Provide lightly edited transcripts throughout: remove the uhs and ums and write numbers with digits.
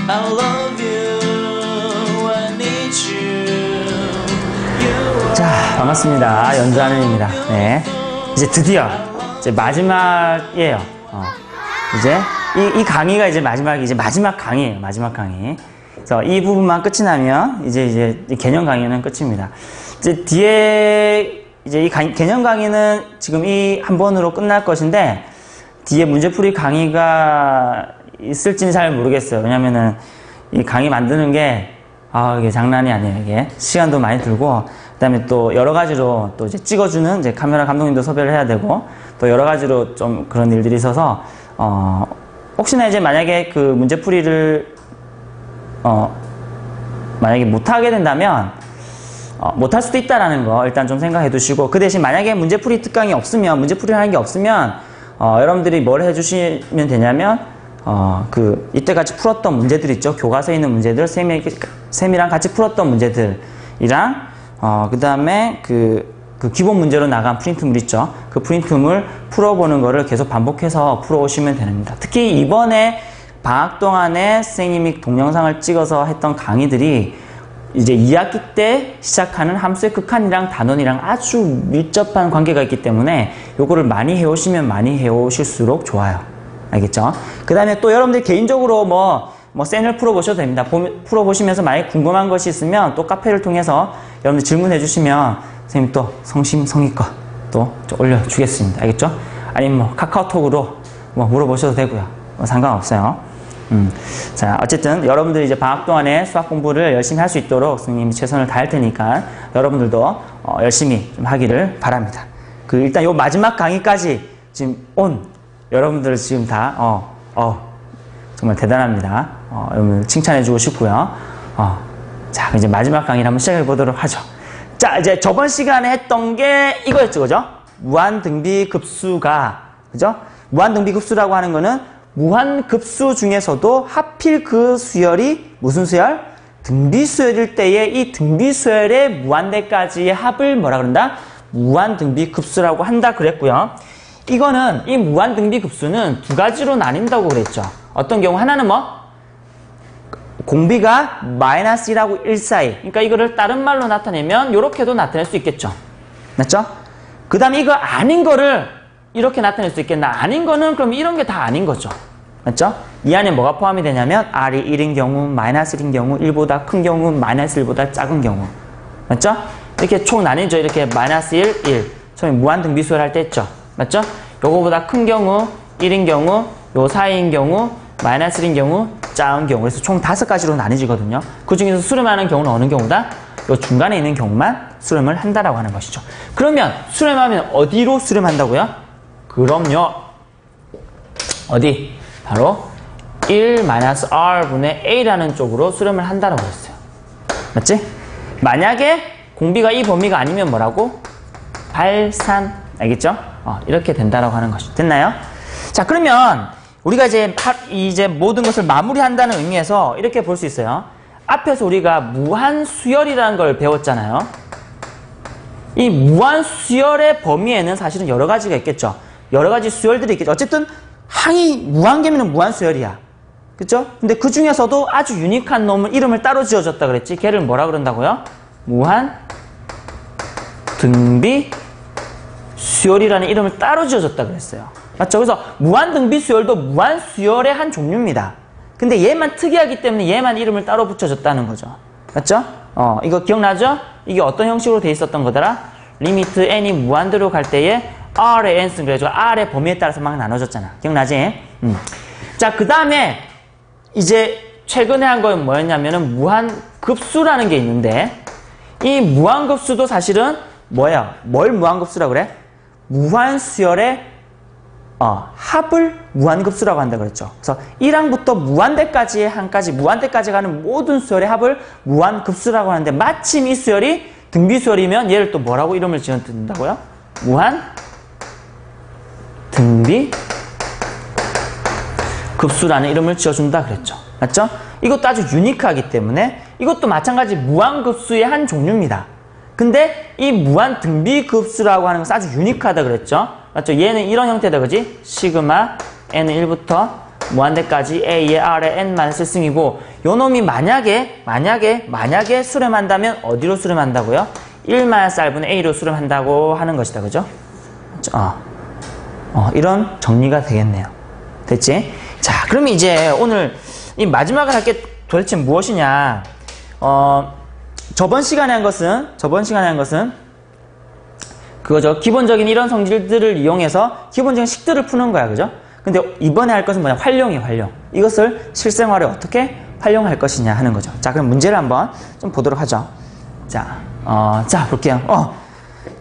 I love you, I need you. 자, 반갑습니다. 연주하는입니다. 네, 이제 드디어 이제 마지막이에요. 이제 이 강의가 이제 마지막 강의예요. 마지막 강의. 그래서 이 부분만 끝이 나면 이제 이 개념 강의는 끝입니다. 이제 뒤에 이제 이 개념 강의는 지금 이 한 번으로 끝날 것인데 뒤에 문제풀이 강의가 있을지는 잘 모르겠어요. 왜냐면은 이 강의 만드는 게 이게 장난이 아니에요. 이게 시간도 많이 들고 그다음에 또 여러 가지로 또 이제 찍어주는 이제 카메라 감독님도 섭외를 해야 되고 또 여러 가지로 좀 그런 일들이 있어서 혹시나 이제 만약에 그 문제풀이를 만약에 못하게 된다면 못할 수도 있다라는 거 일단 좀 생각해 두시고, 그 대신 만약에 문제풀이 특강이 없으면, 문제풀이 하는 게 없으면 여러분들이 뭘 해주시면 되냐면 이때까지 풀었던 문제들 있죠. 교과서에 있는 문제들, 쌤이랑 같이 풀었던 문제들이랑 그 다음에 그 기본 문제로 나간 프린트물 있죠. 그 프린트물 풀어보는 거를 계속 반복해서 풀어오시면 됩니다. 특히 이번에 방학 동안에 선생님이 동영상을 찍어서 했던 강의들이 이제 2학기 때 시작하는 함수의 극한이랑 단원이랑 아주 밀접한 관계가 있기 때문에 요거를 많이 해오시면 많이 해오실수록 좋아요. 알겠죠? 그 다음에 또 여러분들 개인적으로 뭐 쌤을 풀어보셔도 됩니다. 풀어보시면서 만약에 궁금한 것이 있으면 또 카페를 통해서 여러분들 질문해 주시면 선생님이 또 성심성의껏 또 올려주겠습니다. 알겠죠? 아니면 뭐 카카오톡으로 뭐 물어보셔도 되고요. 상관없어요. 자, 어쨌든 여러분들이 이제 방학 동안에 수학 공부를 열심히 할 수 있도록 선생님이 최선을 다할 테니까 여러분들도 열심히 좀 하기를 바랍니다. 일단 요 마지막 강의까지 지금 여러분들 지금 다 정말 대단합니다. 여러분 칭찬해주고 싶고요. 자, 이제 마지막 강의를 한번 시작해 보도록 하죠. 자, 이제 저번 시간에 했던 게 이거였죠, 그죠? 무한등비급수가, 그죠? 무한등비급수라고 하는 거는 무한급수 중에서도 하필 그 수열이 무슨 수열? 등비수열일 때에 이 등비수열의 무한대까지의 합을 뭐라 그런다? 무한등비급수라고 한다 그랬고요. 이거는 이 무한등비급수는 두 가지로 나뉜다고 그랬죠. 어떤 경우 하나는 공비가 -1하고 1 사이. 그러니까 이거를 다른 말로 나타내면 이렇게도 나타낼 수 있겠죠. 맞죠? 그 다음에 이거 아닌 거를 이렇게 나타낼 수 있겠나? 아닌 거는 그럼 이런 게 다 아닌 거죠. 맞죠? 이 안에 뭐가 포함이 되냐면 R이 1인 경우, -1인 경우, 1보다 큰 경우, -1보다 작은 경우. 맞죠? 이렇게 총 나뉘죠. 이렇게 -1, 1. 처음에 무한등비수열 할 때 했죠. 맞죠? 요거보다 큰 경우, 1인 경우, 요 사이인 경우, -1인 경우, 작은 경우. 그래서 총 5가지로 나뉘지거든요. 그 중에서 수렴하는 경우는 어느 경우다? 요 중간에 있는 경우만 수렴을 한다라고 하는 것이죠. 그러면 수렴하면 어디로 수렴한다고요? 그럼요. 어디? 바로 1-R분의 A라는 쪽으로 수렴을 한다라고 했어요. 맞지? 만약에 공비가 이 범위가 아니면 뭐라고? 발산. 알겠죠? 이렇게 된다라고 하는 것이 됐나요? 자, 그러면 우리가 이제 모든 것을 마무리한다는 의미에서 이렇게 볼 수 있어요. 앞에서 우리가 무한수열이라는 걸 배웠잖아요. 이 무한수열의 범위에는 사실은 여러 가지가 있겠죠. 여러 가지 수열들이 있겠죠. 어쨌든 무한개면은 무한수열이야. 그쵸? 근데 그 중에서도 아주 유니크한 놈은 이름을 따로 지어줬다 그랬지. 걔를 뭐라 그런다고요? 무한등비수열이라는 이름을 따로 지어줬다 그랬어요. 맞죠? 그래서 무한등비수열도 무한수열의 한 종류입니다. 근데 얘만 특이하기 때문에 얘만 이름을 따로 붙여줬다는 거죠. 맞죠? 이거 기억나죠? 이게 어떤 형식으로 돼 있었던 거더라? 리미트 n이 무한대로 갈 때에 R의 n승 그래가지고 R의 범위에 따라서 막 나눠졌잖아. 기억나지? 자, 그 다음에 이제 최근에 한 건 뭐였냐면은 무한급수라는 게 있는데 이 무한급수도 사실은 뭐야? 뭘 무한급수라고 그래? 무한수열의 합을 무한급수라고 한다 그랬죠. 그래서 1항부터 무한대까지의 한까지 무한대까지 가는 모든 수열의 합을 무한급수라고 하는데 마침 이 수열이 등비수열이면 얘를 또 뭐라고 이름을 지어준다고요? 무한등비급수라는 이름을 지어준다 그랬죠. 맞죠? 이것도 아주 유니크하기 때문에 이것도 마찬가지 무한급수의 한 종류입니다. 근데 이 무한등비급수라고 하는 것은 아주 유니크하다 그랬죠. 맞죠? 얘는 이런 형태다, 그지? 시그마 n은 1부터 무한대까지 A의 R의 N-1승이고 요 놈이 만약에 수렴한다면 어디로 수렴한다고요? 1-R분의 A로 수렴한다고 하는 것이다. 그죠? 이런 정리가 되겠네요. 됐지? 자, 그러면 이제 오늘 이 마지막에 할 게 도대체 무엇이냐? 저번 시간에 한 것은 그거죠. 기본적인 이런 성질들을 이용해서 기본적인 식들을 푸는 거야. 그죠? 근데 이번에 할 것은 뭐냐? 활용이에요, 활용. 이것을 실생활에 어떻게 활용할 것이냐 하는 거죠. 자, 그럼 문제를 한번 좀 보도록 하죠. 자, 볼게요.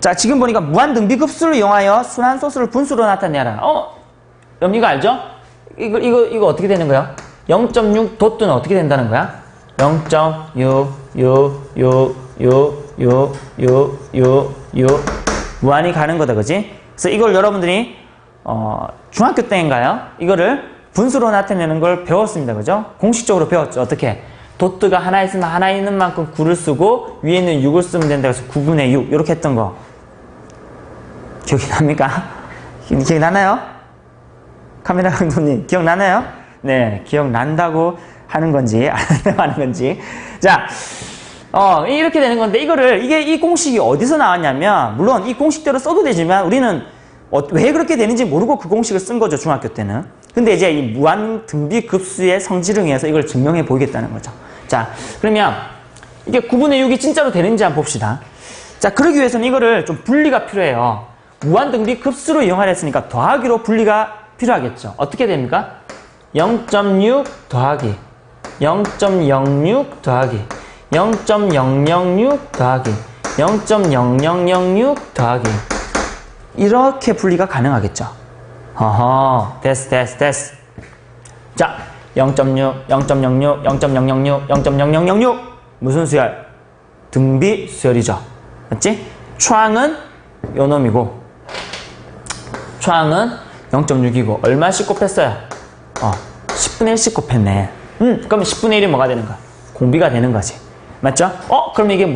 자, 지금 보니까 무한 등비급수를 이용하여 순환소수를 분수로 나타내라. 여러분 이거 알죠? 이거 어떻게 되는 거야? 0.6 도트는 어떻게 된다는 거야? 0.6 무한히 가는 거다, 그지? 그래서 이걸 여러분들이 중학교 때인가요? 이거를 분수로 나타내는 걸 배웠습니다, 그죠? 공식적으로 배웠죠. 어떻게? 도트가 하나 있으면 하나 있는 만큼 9를 쓰고 위에 있는 6을 쓰면 된다. 그래서 9분의 6 이렇게 했던 거 기억이 납니까? 기억이 나나요? 카메라 감독님 기억나나요? 네, 기억난다고 하는 건지 안 한다고 하는 건지. 자, 이렇게 되는 건데 이 공식이 어디서 나왔냐면, 물론 이 공식대로 써도 되지만 우리는 왜 그렇게 되는지 모르고 그 공식을 쓴 거죠, 중학교 때는. 근데 이제 이 무한 등비급수의 성질을 위해서 이걸 증명해 보이겠다는 거죠. 자, 그러면 이게 9분의 6이 진짜로 되는지 한번 봅시다. 자, 그러기 위해서는 이거를 좀 분리가 필요해요. 무한 등비급수로 이용하려 했으니까 더하기로 분리가 필요하겠죠. 어떻게 됩니까? 0.6 더하기 0.06 더하기 0.006 더하기 0.0006 더하기 이렇게 분리가 가능하겠죠. 됐어. 자, 0.6, 0.06, 0.006, 0.0006 무슨 수열? 등비 수열이죠. 맞지? 초항은 요 놈이고 초항은 0.6이고 얼마씩 곱했어요? 10분의 1씩 곱했네. 그러면 10분의 1이 뭐가 되는 거야? 공비가 되는 거지. 맞죠? 그럼 이게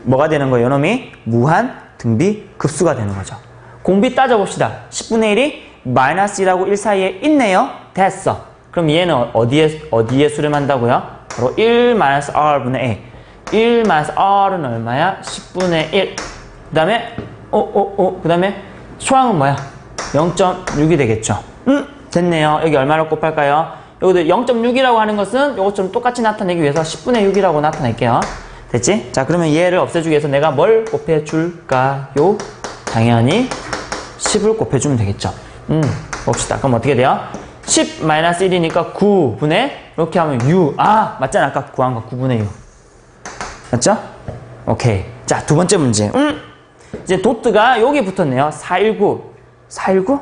뭐가 되는 거예요? 요 놈이 무한 등비 급수가 되는 거죠. 공비 따져봅시다. 10분의 1이 마이너스 1하고 1 사이에 있네요. 됐어. 그럼 얘는 어디에 수렴한다고요? 바로 1-R분의 A. 1-R은 얼마야? 10분의 1. 그 다음에 그 다음에 초항은 뭐야? 0.6이 되겠죠. 됐네요. 여기 얼마를 곱할까요? 여기도 0.6이라고 하는 것은 이것처럼 똑같이 나타내기 위해서 10분의 6이라고 나타낼게요. 됐지? 자, 그러면 얘를 없애주기 위해서 내가 뭘 곱해줄까요? 당연히 10을 곱해주면 되겠죠. 봅시다. 그럼 어떻게 돼요? 10-1이니까 9분의 이렇게 하면 6. 맞잖아. 아까 구한 거 9분의 6. 맞죠? 오케이. 자, 두 번째 문제. 이제 도트가 여기 붙었네요. 419. 419?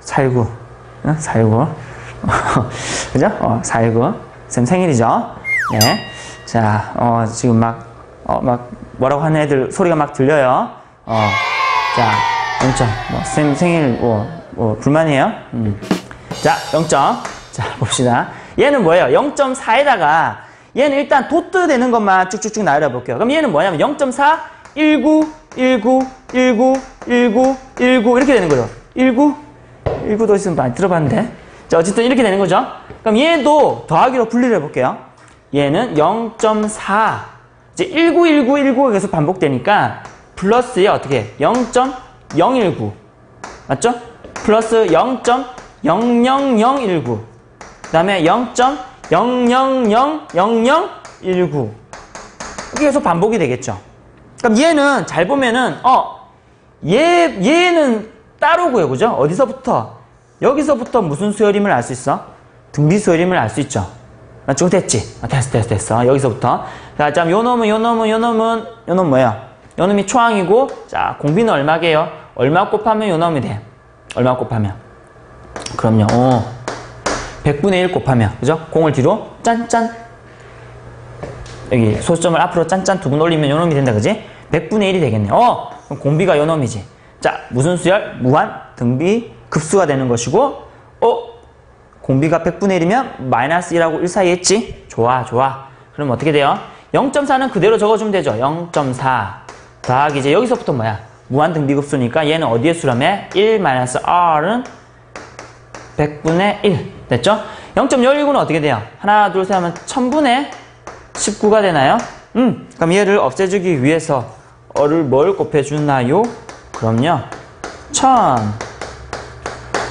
419. 419. 그죠? 419. 쌤 생일이죠? 네. 자, 지금 막 뭐라고 하는 애들 소리가 막 들려요. 자, 0점. 쌤 생일, 불만이에요? 자, 0점. 자, 봅시다. 얘는 뭐예요? 0.4에다가, 얘는 일단 도트 되는 것만 쭉쭉쭉 나열해 볼게요. 그럼 얘는 뭐냐면 0.4, 19, 19, 19, 19, 19, 이렇게 되는 거죠. 19도 있으면 많이 들어봤는데. 자, 어쨌든 이렇게 되는 거죠. 그럼 얘도 더하기로 분리를 해볼게요. 얘는 0.4. 이제 19, 19, 19가 계속 반복되니까, 플러스에 어떻게 해? 0.019. 맞죠? 플러스 0.00019. 그 다음에 0.0000019. 이게 계속 반복이 되겠죠. 그럼 얘는 잘 보면은, 얘는 따로고요. 그죠? 어디서부터? 여기서부터 무슨 수열임을 알 수 있어? 등비 수열임을 알 수 있죠. 맞죠? 됐지? 됐어. 여기서부터. 자, 요 놈은 뭐야? 요 놈이 초항이고, 자, 공비는 얼마게요? 얼마 곱하면 요 놈이 돼? 얼마 곱하면? 그럼요. 100분의 1 곱하면. 그죠? 공을 뒤로 짠짠. 여기 소수점을 앞으로 짠짠 두 분 올리면 요 놈이 된다. 그지? 100분의 1이 되겠네. 그럼 공비가 요 놈이지. 자, 무슨 수열? 무한 등비 급수가 되는 것이고, 공비가 100분의 1이면 마이너스 1하고 1 사이에 있지? 좋아. 그럼 어떻게 돼요? 0.4는 그대로 적어주면 되죠. 0.4 더하기 이제 여기서부터 뭐야? 무한 등비급수니까 얘는 어디에 수렴해? 1-R은 100분의 1 됐죠? 0.119는 어떻게 돼요? 하나 둘 셋 하면 1000분의 19가 되나요? 그럼 얘를 없애주기 위해서 어를 뭘 곱해주나요? 그럼요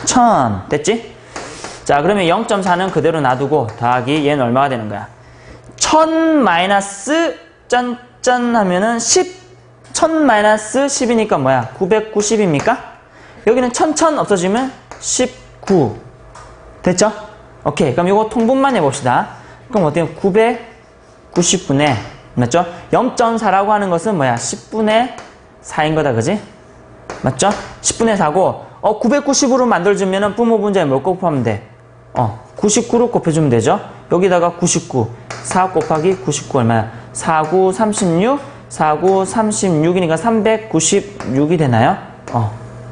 1000 됐지? 자 그러면 0.4는 그대로 놔두고 더하기 얘는 얼마가 되는 거야? 1000 마이너스 짠짠 하면은 1000 마이너스 10이니까 뭐야? 990입니까? 여기는 1000 없어지면 19 됐죠? 오케이 그럼 이거 통분만 해봅시다. 그럼 어때요? 990분의 맞죠? 0.4라고 하는 것은 뭐야? 10분의 4인 거다 그지? 맞죠? 10분의 4고 990으로 만들어주면은 부모 분자에 뭘 곱하면 돼? 99로 곱해주면 되죠? 여기다가 99 4 곱하기 99 얼마야? 49 36 49 36이니까 396이 되나요?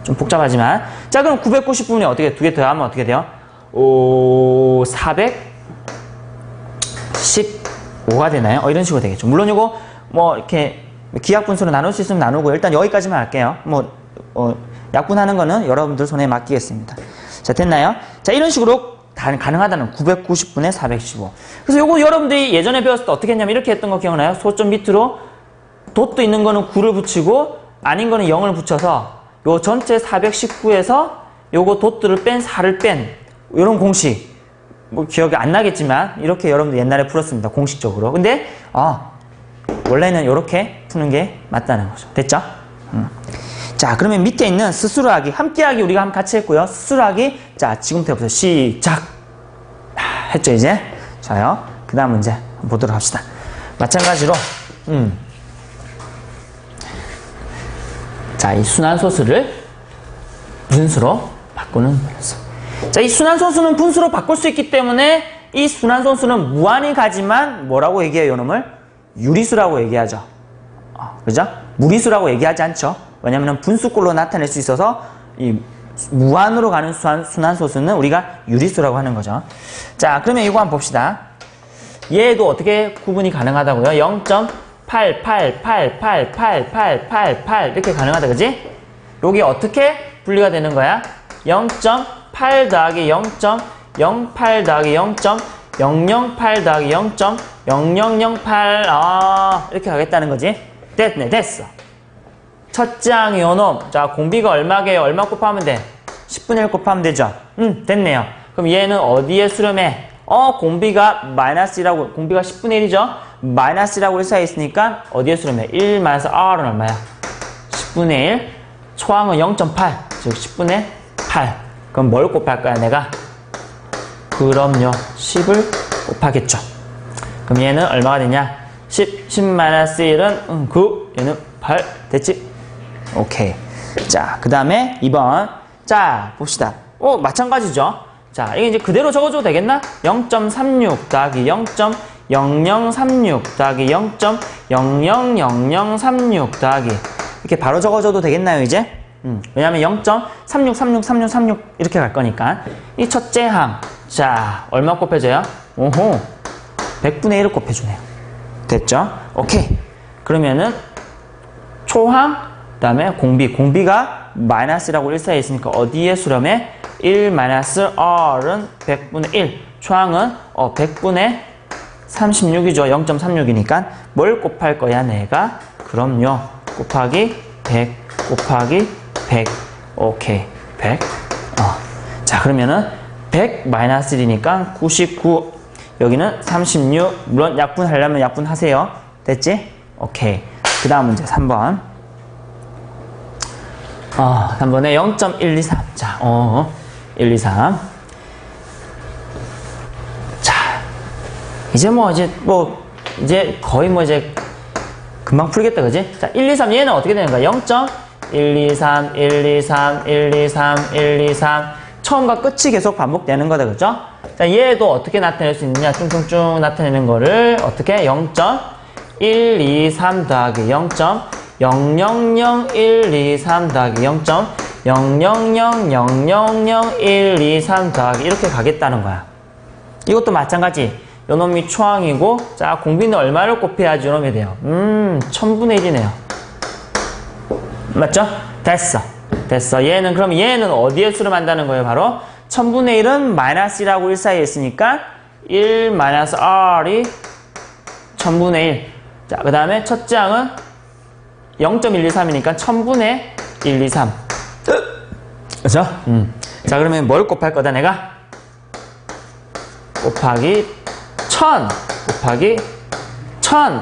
좀 복잡하지만 자 그럼 990분에 어떻게 두 개 더하면 어떻게 돼요? 415가 되나요? 이런 식으로 되겠죠. 물론 이거 뭐 이렇게 기하분수로 나눌 수 있으면 나누고 일단 여기까지만 할게요. 약분하는 거는 여러분들 손에 맡기겠습니다. 자 됐나요? 자 이런 식으로 가능하다는 990분의 415. 그래서 요거 여러분들이 예전에 배웠을 때 어떻게 했냐면 이렇게 했던 거 기억나요? 소점 밑으로 돛도 있는 거는 9를 붙이고 아닌 거는 0을 붙여서 요 전체 419에서 요거 돛들을 뺀 4를 뺀 이런 공식 뭐 기억이 안 나겠지만 이렇게 여러분들 옛날에 풀었습니다. 공식적으로. 근데 원래는 이렇게 푸는 게 맞다는 거죠. 됐죠? 자 그러면 밑에 있는 스스로하기 함께하기 우리가 한번 같이 했고요. 스스로하기 자 지금부터 시작 했죠 이제. 자요 그 다음 문제 한번 보도록 합시다. 마찬가지로 자 이 순환소수를 분수로 바꾸는 분수. 자 이 순환소수는 분수로 바꿀 수 있기 때문에 이 순환소수는 무한히 가지만 뭐라고 얘기해요 요놈을? 유리수라고 얘기하죠. 그죠? 무리수라고 얘기하지 않죠. 왜냐면 분수꼴로 나타낼 수 있어서 이 무한으로 가는 순환소수는 우리가 유리수라고 하는 거죠. 자 그러면 이거 한번 봅시다. 얘도 어떻게 구분이 가능하다고요? 0.888888888 이렇게 가능하다 그지? 요게 어떻게 분리가 되는 거야? 0.8 더하기 0.08 더하기 0.008 더하기 0.0008 이렇게 가겠다는 거지. 됐네 됐어. 첫째 항 요놈 자 공비가 얼마게요? 얼마 곱하면 돼? 10분의 1 곱하면 되죠. 됐네요. 그럼 얘는 어디에 수렴해? 공비가 마이너스라고 공비가 10분의 1이죠. 마이너스라고 일사에 있으니까 어디에 수렴해? 1 마이너스 R은 얼마야? 10분의 1 초항은 0.8 즉 10분의 8 그럼 뭘 곱할 거야 내가? 그럼요 10을 곱하겠죠. 그럼 얘는 얼마가 되냐? 10 마이너스 1은 9 얘는 8 됐지? 오케이. 자 그 다음에 2번 자 봅시다. 마찬가지죠. 자 이게 이제 그대로 적어줘도 되겠나? 0.36 더하기 0.0036 더하기 0.000036 더하기 이렇게 바로 적어줘도 되겠나요 이제? 왜냐면 0.36363636 이렇게 갈 거니까 이 첫째 항 자 얼마 곱해져요? 오호 100분의 1을 곱해주네요. 됐죠? 오케이. 그러면은 초항 그 다음에 공비가 마이너스라고 일사에 있으니까 어디에 수렴해? 1 마이너스 R은 100분의 1 초항은 100분의 36이죠. 0.36이니까 뭘 곱할 거야 내가? 그럼요 곱하기 100 곱하기 100 오케이 100 자 그러면은 100 마이너스 1이니까 99 여기는 36 물론 약분하려면 약분하세요. 됐지? 오케이. 그 다음 문제 3번 3번에 0.123 자 123 자 이제 이제 거의 이제 금방 풀겠다 그지? 자 123 얘는 어떻게 되는 거야? 0.123 123 123 123 처음과 끝이 계속 반복되는 거다 그죠? 자 얘도 어떻게 나타낼 수 있느냐? 쭉쭉쭉 나타내는 거를 어떻게? 0.123 더하기 0.000123 더하기 0.00000123 더하기 이렇게 가겠다는 거야. 이것도 마찬가지. 요놈이 초항이고 자 공비는 얼마를 곱해야지 요놈이 돼요? 1000분의 1이네요. 맞죠? 됐어. 얘는 그럼 얘는 어디에 수렴한다는 거예요? 바로 1000분의 1은 마이너스 1하고 1 사이에 있으니까 1 마이너스 R이 1000분의 1. 자, 그 다음에 첫째 항은 0.123이니까 1000분의 123. 그죠? 자, 그러면 뭘 곱할 거다, 내가? 곱하기 1000. 곱하기 1000.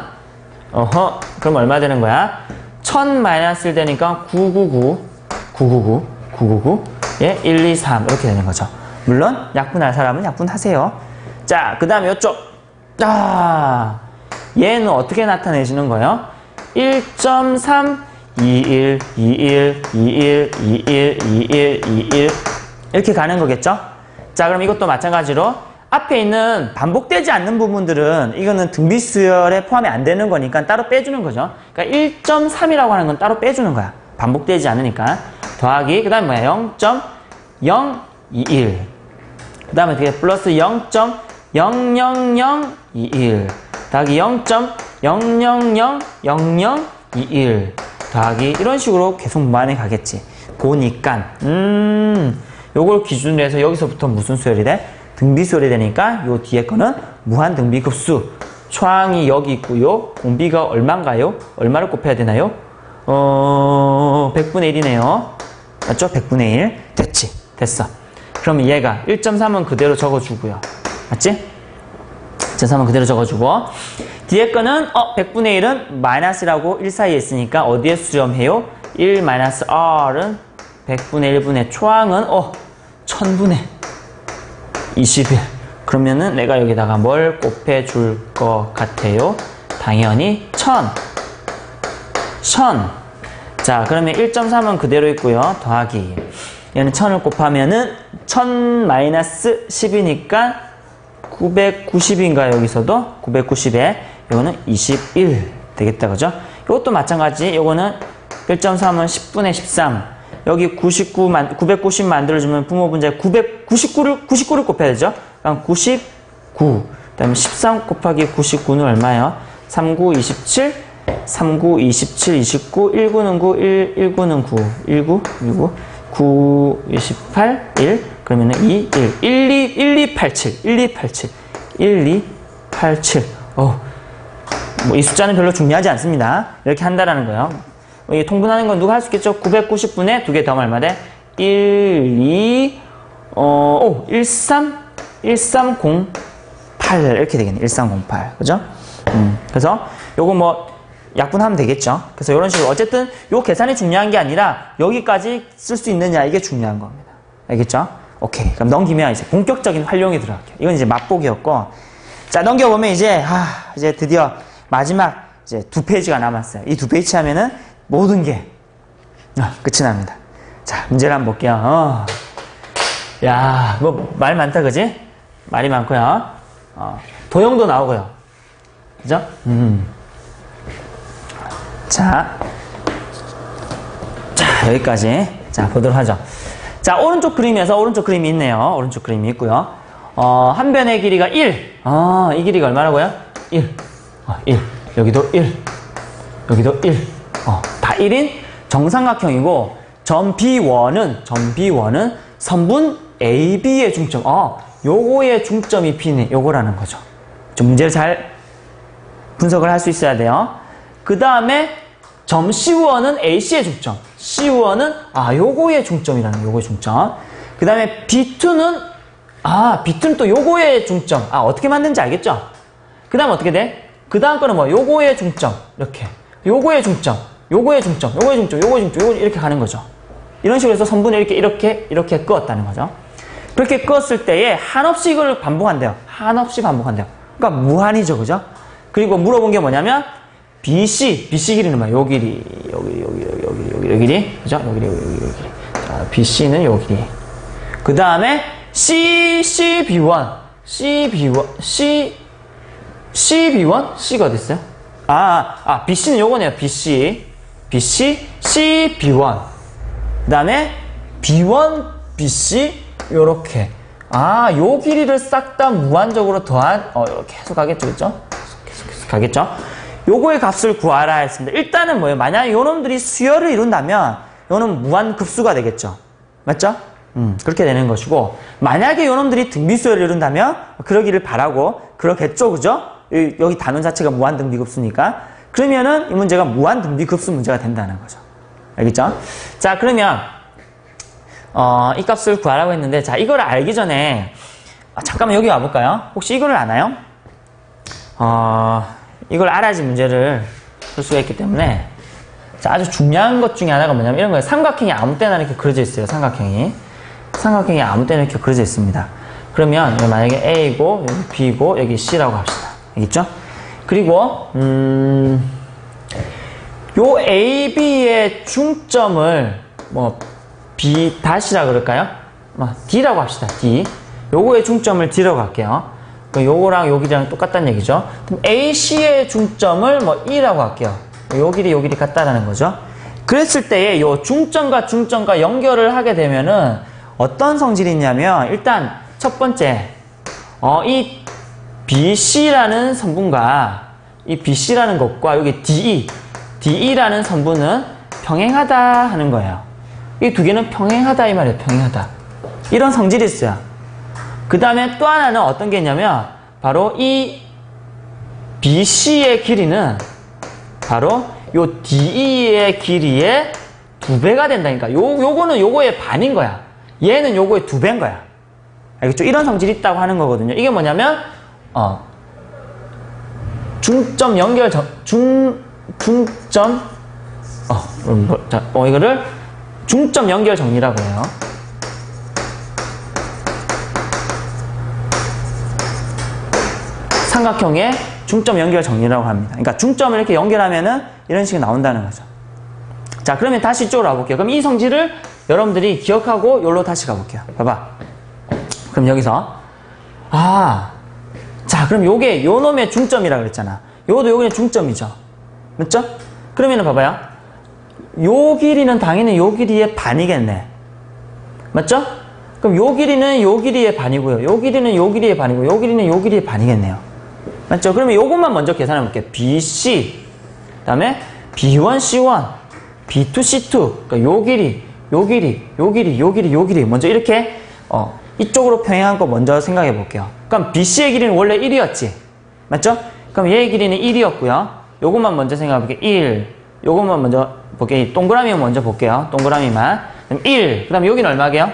어허, 그럼 얼마 되는 거야? 1000 마이너스 1 되니까 999. 예, 1, 2, 3. 이렇게 되는 거죠. 물론, 약분할 사람은 약분하세요. 자, 그 다음에 이쪽. 아, 얘는 어떻게 나타내시는 거예요? 1.3, 21, 21, 21, 21, 21, 21. 이렇게 가는 거겠죠? 자, 그럼 이것도 마찬가지로 앞에 있는 반복되지 않는 부분들은 이거는 등비수열에 포함이 안 되는 거니까 따로 빼주는 거죠. 그러니까 1.3이라고 하는 건 따로 빼주는 거야. 반복되지 않으니까. 더하기, 그 다음에 뭐야? 0.021. 그 다음에 어떻게 플러스 0.00021. 더하기 0.0000021. 더하기 이런 식으로 계속 무한에 가겠지. 고니까 요걸 기준으로 해서 여기서부터 무슨 수열이 돼? 등비수열이 되니까 요 뒤에 거는 무한 등비급수. 초항이 여기 있고요. 공비가 얼마인가요? 얼마를 곱해야 되나요? 100분의 1이네요. 맞죠? 100분의 1. 됐지. 됐어. 그러면 얘가 1.3은 그대로 적어주고요. 맞지? 1.3은 그대로 적어주고 뒤에 거는 100분의 1은 마이너스라고 1 사이에 있으니까 어디에 수렴해요? 1 마이너스 R은 100분의 1분의 초항은 1000분의 21. 그러면은 내가 여기다가 뭘 곱해줄 것 같아요? 당연히 1000. 자, 그러면 1.3은 그대로 있고요. 더하기. 얘는 1000을 곱하면은 1000 마이너스 10이니까 990인가요? 여기서도 990에 이거는 21 되겠다, 그죠? 이것도 마찬가지. 이거는 1.3은 10분의 13. 여기 990 만들어주면 부모 분자에 99를 곱해야 되죠? 그럼 99. 그 다음에 13 곱하기 99는 얼마예요? 39, 27, 39, 27, 29, 19는 9, 19는 9, 19, 9, 28, 1, 그러면은 2, 1, 1287. 뭐 이 숫자는 별로 중요하지 않습니다. 이렇게 한다라는 거예요. 이 통분하는 건 누가 할 수 있겠죠? 990분에 두 개 더하면 얼마 돼? 1308 이렇게 되겠네. 1308. 그죠? 그래서 요거 뭐 약분하면 되겠죠. 그래서 이런 식으로 어쨌든 요 계산이 중요한 게 아니라 여기까지 쓸 수 있느냐 이게 중요한 겁니다. 알겠죠? 오케이. 그럼 넘기면 이제 본격적인 활용이 들어갈게요. 이건 이제 맛보기였고, 자 넘겨보면 이제 드디어 마지막 이제 2페이지가 남았어요. 이 2페이지 하면은 모든 게 끝이 납니다. 자, 문제를 한번 볼게요. 야, 뭐 말 많다, 그지? 말이 많고요. 도형도 나오고요. 그죠? 자, 여기까지. 자, 보도록 하죠. 자, 오른쪽 그림에서 오른쪽 그림이 있네요. 오른쪽 그림이 있고요. 한 변의 길이가 1. 이 길이가 얼마라고요? 1. 1. 여기도 1. 여기도 1. 다 1인 정삼각형이고, 점 B1은 선분 AB의 중점. 요거의 중점이 B네. 요거라는 거죠. 좀 문제를 잘 분석을 할 수 있어야 돼요. 그 다음에 점 C1은 AC의 중점. C1은 요거의 중점이라는 거예요. 요거의 중점. 그 다음에 B2는 B2는 또 요거의 중점. 어떻게 만드는지 알겠죠? 그 다음 어떻게 돼? 그 다음 거는 뭐 요거의 중점. 이렇게. 요거의 중점. 이렇게 가는 거죠. 이런 식으로 해서 선분을 이렇게 그었다는 거죠. 그렇게 그었을 때에 한없이 이걸 반복한대요. 그러니까 무한이죠, 그죠? 그리고 물어본 게 뭐냐면 BC 길이는 뭐야? 요 길이, 여기 길이, 그죠? 여기 길이. 자, BC는 요 길이. 그 다음에 CB1. C가 어디 있어요? BC는 요거네요. BC, CB1. 그 다음에 B1, BC, 요렇게. 요 길이를 싹 다 무한적으로 더한, 이렇게 계속 가겠죠, 그죠? 계속 가겠죠? 요거의 값을 구하라 했습니다. 일단은 뭐예요? 만약에 요놈들이 수열을 이룬다면, 요는 무한급수가 되겠죠. 맞죠? 그렇게 되는 것이고, 만약에 요놈들이 등비수열을 이룬다면 그러기를 바라고 그렇겠죠, 그죠? 여기 단원 자체가 무한등비급수니까. 그러면은 이 문제가 무한등비급수 문제가 된다는 거죠. 알겠죠? 자, 그러면 이 값을 구하라고 했는데, 자, 이걸 알기 전에 잠깐만 여기 와볼까요? 혹시 이거를 아나요? 이걸 알아야지 문제를 풀 수가 있기 때문에, 자, 아주 중요한 것 중에 하나가 뭐냐면 이런 거예요. 삼각형이 아무 때나 이렇게 그려져 있어요. 삼각형이 아무 때나 이렇게 그려져 있습니다. 그러면 만약에 A고 여기 B고 여기 C라고 합시다. 알겠죠? 그리고 요 A, B의 중점을 뭐 B 다시라 그럴까요? D라고 합시다. D. 요거의 중점을 D라고 할게요. 요거랑 여기랑 똑같다는 얘기죠. 그럼 A, C의 중점을 뭐 E라고 할게요. 요 길이 같다라는 거죠. 그랬을 때에 요 중점과 중점과 연결을 하게 되면은 어떤 성질이 있냐면, 일단 첫 번째 이 BC라는 선분과 이 BC라는 것과 여기 DE라는 선분은 평행하다 하는 거예요. 이 두 개는 평행하다 이 말이에요. 평행하다. 이런 성질이 있어요. 그 다음에 또 하나는 어떤 게 있냐면, 바로 이 BC의 길이는 바로 요 DE의 길이의 2배가 된다니까. 요거는 요거의 반인 거야. 얘는 요거의 2배인 거야. 알겠죠? 이런 성질이 있다고 하는 거거든요. 이게 뭐냐면 중점 연결 이거를 중점 연결 정리라고 해요. 삼각형의 중점 연결 정리라고 합니다. 그러니까 중점을 이렇게 연결하면은 이런 식이 나온다는 거죠. 자, 그러면 다시 이쪽으로 가볼게요. 그럼 이 성질을 여러분들이 기억하고 여기로 다시 가볼게요. 봐봐. 그럼 여기서 자, 그럼 요게 요 놈의 중점이라 그랬잖아. 요것도 요게 중점이죠. 맞죠? 그러면은 봐봐요. 요 길이는 당연히 요 길이의 반이겠네. 맞죠? 그럼 요 길이는 요 길이의 반이고요. 요 길이는 요 길이의 반이고, 요 길이는 요 길이의 반이겠네요. 맞죠? 그러면 요것만 먼저 계산해 볼게요. BC, 그 다음에 B1, C1, B2, C2. 그러니까 요 길이, 요 길이, 요 길이, 요 길이, 요 길이. 먼저 이렇게, 이쪽으로 평행한 거 먼저 생각해 볼게요. 그럼 BC의 길이는 원래 1이었지. 맞죠? 그럼 얘의 길이는 1이었고요. 요것만 먼저 생각해 볼게요. 1. 요것만 먼저 볼게요. 동그라미 먼저 볼게요. 동그라미만. 그럼 1. 그 다음에 여기는 얼마게요?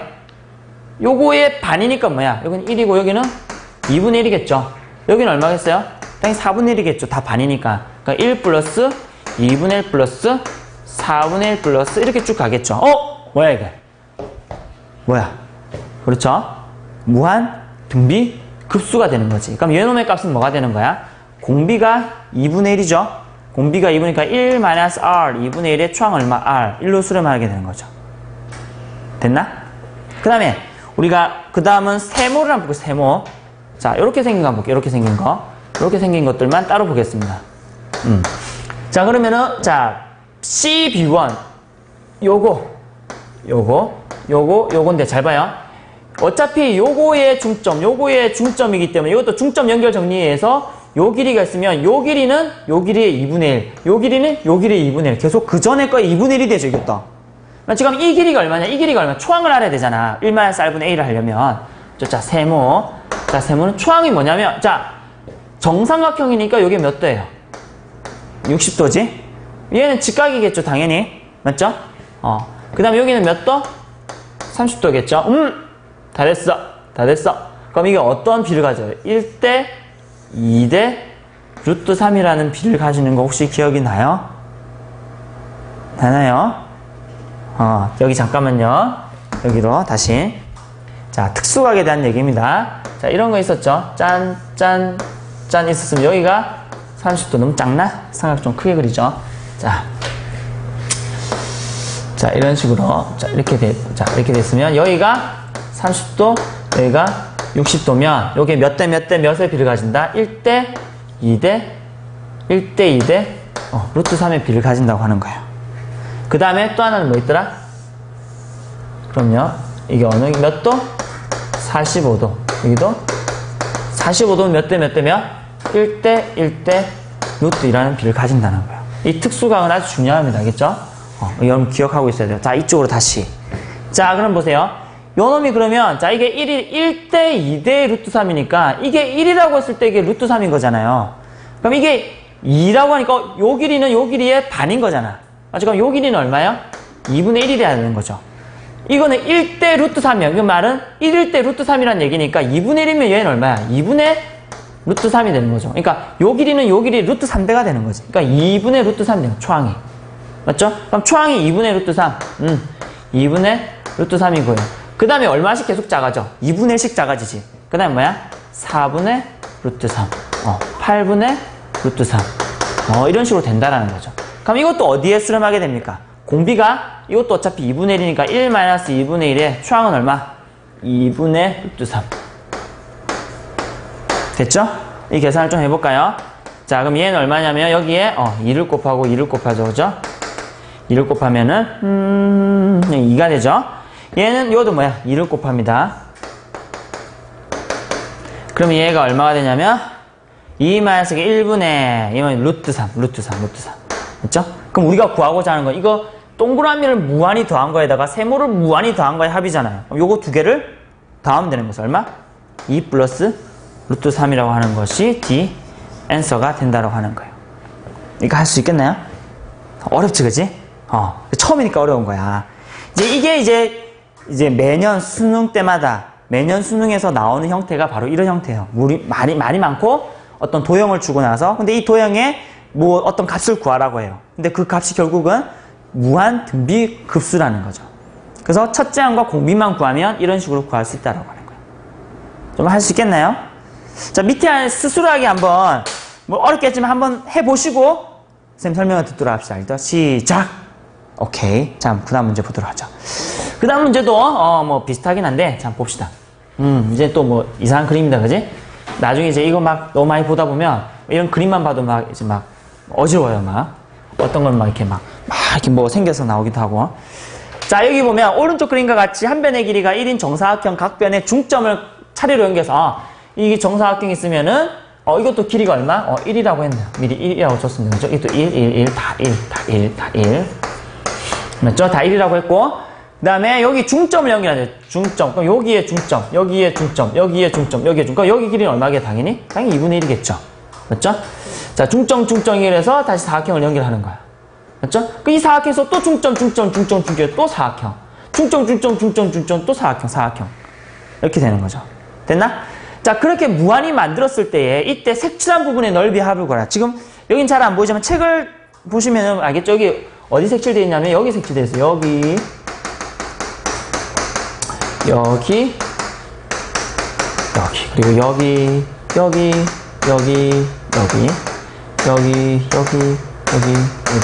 요거의 반이니까 뭐야? 여기는 1이고 여기는 2분의 1이겠죠. 여기는 얼마겠어요? 당연히 4분의 1이겠죠. 다 반이니까. 그러니까 1 플러스 2분의 1 플러스 4분의 1 플러스 이렇게 쭉 가겠죠. 뭐야 이게? 뭐야? 그렇죠? 무한 등비 급수가 되는 거지. 그럼 얘놈의 값은 뭐가 되는 거야? 공비가 2분의 1이죠. 공비가 2분이니까 1 마이너스 R 2분의 1의 초항 얼마? R 1로 수렴하게 되는 거죠. 됐나? 그 다음에 우리가 그 다음은 세모를 한번 볼게요. 세모. 자, 이렇게 생긴 거 한번 볼게요. 이렇게 생긴 거. 이렇게 생긴 것들만 따로 보겠습니다. 자, 그러면은 자 CB1 요건데 잘 봐요. 어차피 요거의 중점이기 때문에 이것도 중점 연결 정리해서 요 길이가 있으면 요 길이는 요 길이의 2분의 1, 요 길이는 요 길이의 2분의 1. 계속 그 전에 거의 2분의 1이 되죠, 이것도. 지금 이 길이가 얼마냐? 이 길이가 얼마? 초항을 알아야 되잖아. 1-R분의 A를 하려면. 자, 세모. 자, 세모는 초항이 뭐냐면, 자, 정삼각형이니까 요게 몇 도예요? 60도지? 얘는 직각이겠죠, 당연히. 맞죠? 그 다음에 여기는 몇 도? 30도겠죠? 다 됐어. 그럼 이게 어떤 비를 가져요? 1대 2대 루트 3이라는 비를 가지는 거 혹시 기억이 나요? 나나요? 여기 잠깐만요. 여기로 다시. 자, 특수각에 대한 얘기입니다. 자, 이런 거 있었죠? 짠 있었으면 여기가 30도 너무 작나? 삼각 좀 크게 그리죠? 자, 이런 식으로. 자, 이렇게 됐으면 여기가 30도, 여기가 60도면 요게 몇 대 몇의 비를 가진다? 1대 2대 루트 3의 비를 가진다고 하는 거예요. 그 다음에 또 하나는 뭐 있더라? 그럼요. 이게 몇 도? 45도. 여기도 45도는 몇 대 몇? 1대 루트 2라는 비를 가진다는 거예요. 이 특수각은 아주 중요합니다. 알겠죠? 여러분 기억하고 있어야 돼요. 자, 이쪽으로 다시. 자, 그럼 보세요. 요 놈이 그러면, 자, 이게 1대 2대 루트 3이니까, 이게 1이라고 했을 때 이게 루트 3인 거잖아요. 그럼 이게 2라고 하니까, 요 길이는 요 길이의 반인 거잖아. 맞죠? 그럼 요 길이는 얼마야? 2분의 1이 돼야 되는 거죠. 이거는 1대 루트 3이야. 그 말은 1일 대 루트 3이란 얘기니까 2분의 1이면 얘는 얼마야? 2분의 루트 3이 되는 거죠. 그러니까 요 길이는 요 길이 루트 3배가 되는 거지. 그러니까 2분의 루트 3이 돼요. 초항이. 맞죠? 그럼 초항이 2분의 루트 3. 2분의 루트 3이고요. 그 다음에 얼마씩 계속 작아져? 2분의 1씩 작아지지. 그 다음에 뭐야? 4분의 루트 3. 8분의 루트 3. 이런 식으로 된다라는 거죠. 그럼 이것도 어디에 수렴하게 됩니까? 공비가 이것도 어차피 2분의 1이니까 1 마이너스 2분의 1의 초항은 얼마? 2분의 루트 3. 됐죠? 이 계산을 좀 해볼까요? 자, 그럼 얘는 얼마냐면 여기에 2를 곱하고 2를 곱하죠. 그죠? 2를 곱하면은 2가 되죠? 얘는 이것도 뭐야? 2를 곱합니다. 그럼 얘가 얼마가 되냐면 2 마이너스 1분의 이건 루트 3. 됐죠? 그럼 우리가 구하고자 하는 건 이거 동그라미를 무한히 더한 거에다가 세모를 무한히 더한 거의 합이잖아요. 그럼 요거 두 개를 더하면 되는 거죠. 얼마? 2 플러스 루트 3이라고 하는 것이 D 앤서가 된다라고 하는 거예요. 이거 할 수 있겠나요? 어렵지, 그지? 처음이니까 어려운 거야. 이게 이제 매년 수능 때마다 매년 수능에서 나오는 형태가 바로 이런 형태예요. 말이 많고 어떤 도형을 주고 나서 근데 이 도형에 뭐 어떤 값을 구하라고 해요. 근데 그 값이 결국은 무한 등비 급수라는 거죠. 그래서 첫째 항과 공비만 구하면 이런 식으로 구할 수 있다라고 하는 거예요. 좀 할 수 있겠나요? 자, 밑에 스스로 하기 한번 뭐 어렵겠지만 한번 해보시고 선생님 설명을 듣도록 합시다. 일단 시작. 오케이. 자, 그 다음 문제 보도록 하죠. 그 다음 문제도 뭐 비슷하긴 한데 자, 봅시다. 이제 또 뭐 이상한 그림이다, 그지? 나중에 이제 이거 막 너무 많이 보다 보면 이런 그림만 봐도 막 이제 막 어지러워요. 막 어떤 건 막 이렇게 막 이렇게 뭐 생겨서 나오기도 하고. 자, 여기 보면 오른쪽 그림과 같이 한 변의 길이가 1인 정사각형 각 변의 중점을 차례로 연결해서 이게 정사각형이 있으면은 이것도 길이가 얼마? 1이라고 했네요. 미리 1이라고 줬습니다. 그죠? 이것도 1 다 1 맞죠? 다 1이라고 했고 그 다음에 여기 중점을 연결하죠. 중점. 그럼 여기에 중점, 여기에 중점, 여기에 중점, 여기에 중점. 여기 길이는 얼마게 당연히? 당연히 2분의 1이겠죠. 맞죠? 자, 중점 연결해서 다시 사각형을 연결하는 거야. 맞죠? 이 사각형에서 또 중점 또 사각형. 중점 또 사각형. 이렇게 되는 거죠. 됐나? 자, 그렇게 무한히 만들었을 때에 이때 색칠한 부분의 넓이 합을 구하라. 지금 여긴 잘 안 보이지만 책을 보시면 알겠죠? 여기 어디 색칠되어 있냐면 여기 색칠되어 있어요. 여기 그리고 여기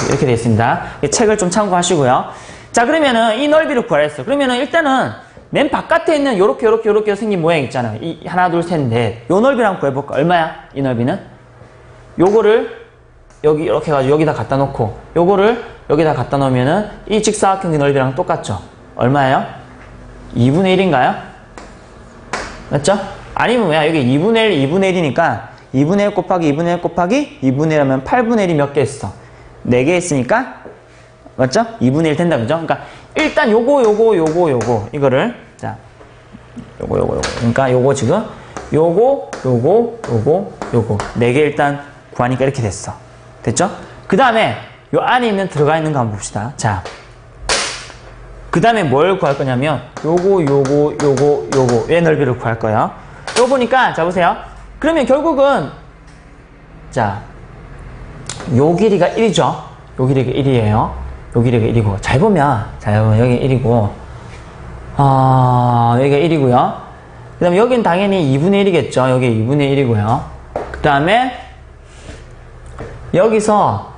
이렇게 되어 있습니다. 책을 좀 참고하시고요. 자, 그러면은 이 넓이를 구하라 했어요. 그러면은 일단은 맨 바깥에 있는 요렇게 생긴 모양 있잖아요. 이 하나, 둘, 셋, 넷. 요 넓이를 한번 구해볼까? 얼마야? 이 넓이는? 요거를 여기 이렇게 해가지고 여기다 갖다 놓고 요거를 여기다 갖다 놓으면은 이 직사각형의 넓이랑 똑같죠? 얼마예요? 2분의 1인가요? 맞죠? 아니면 뭐야? 여기 2분의 1이니까 2분의 1 곱하기 2분의 1 곱하기 2분의 1 하면 8분의 1이 몇 개 있어? 4개 있으니까 맞죠? 2분의 1 된다, 그죠? 그러니까 일단 요거 이거를 자 요거 그러니까 요거 지금 요거 4개 일단 구하니까 이렇게 됐어. 됐죠? 그 다음에 요 안에 있는 들어가 있는 거 한번 봅시다. 자, 그 다음에 뭘 구할 거냐면 요거 얘 넓이를 구할 거예요. 요거 보니까 자 보세요. 그러면 결국은 자 요 길이가 1이죠. 요 길이가 1이에요. 요 길이가 1이고 잘 보면 여기 1이고 여기가 1이고요. 그 다음에 여긴 당연히 2분의 1이겠죠. 여기 2분의 1이고요. 그 다음에 여기서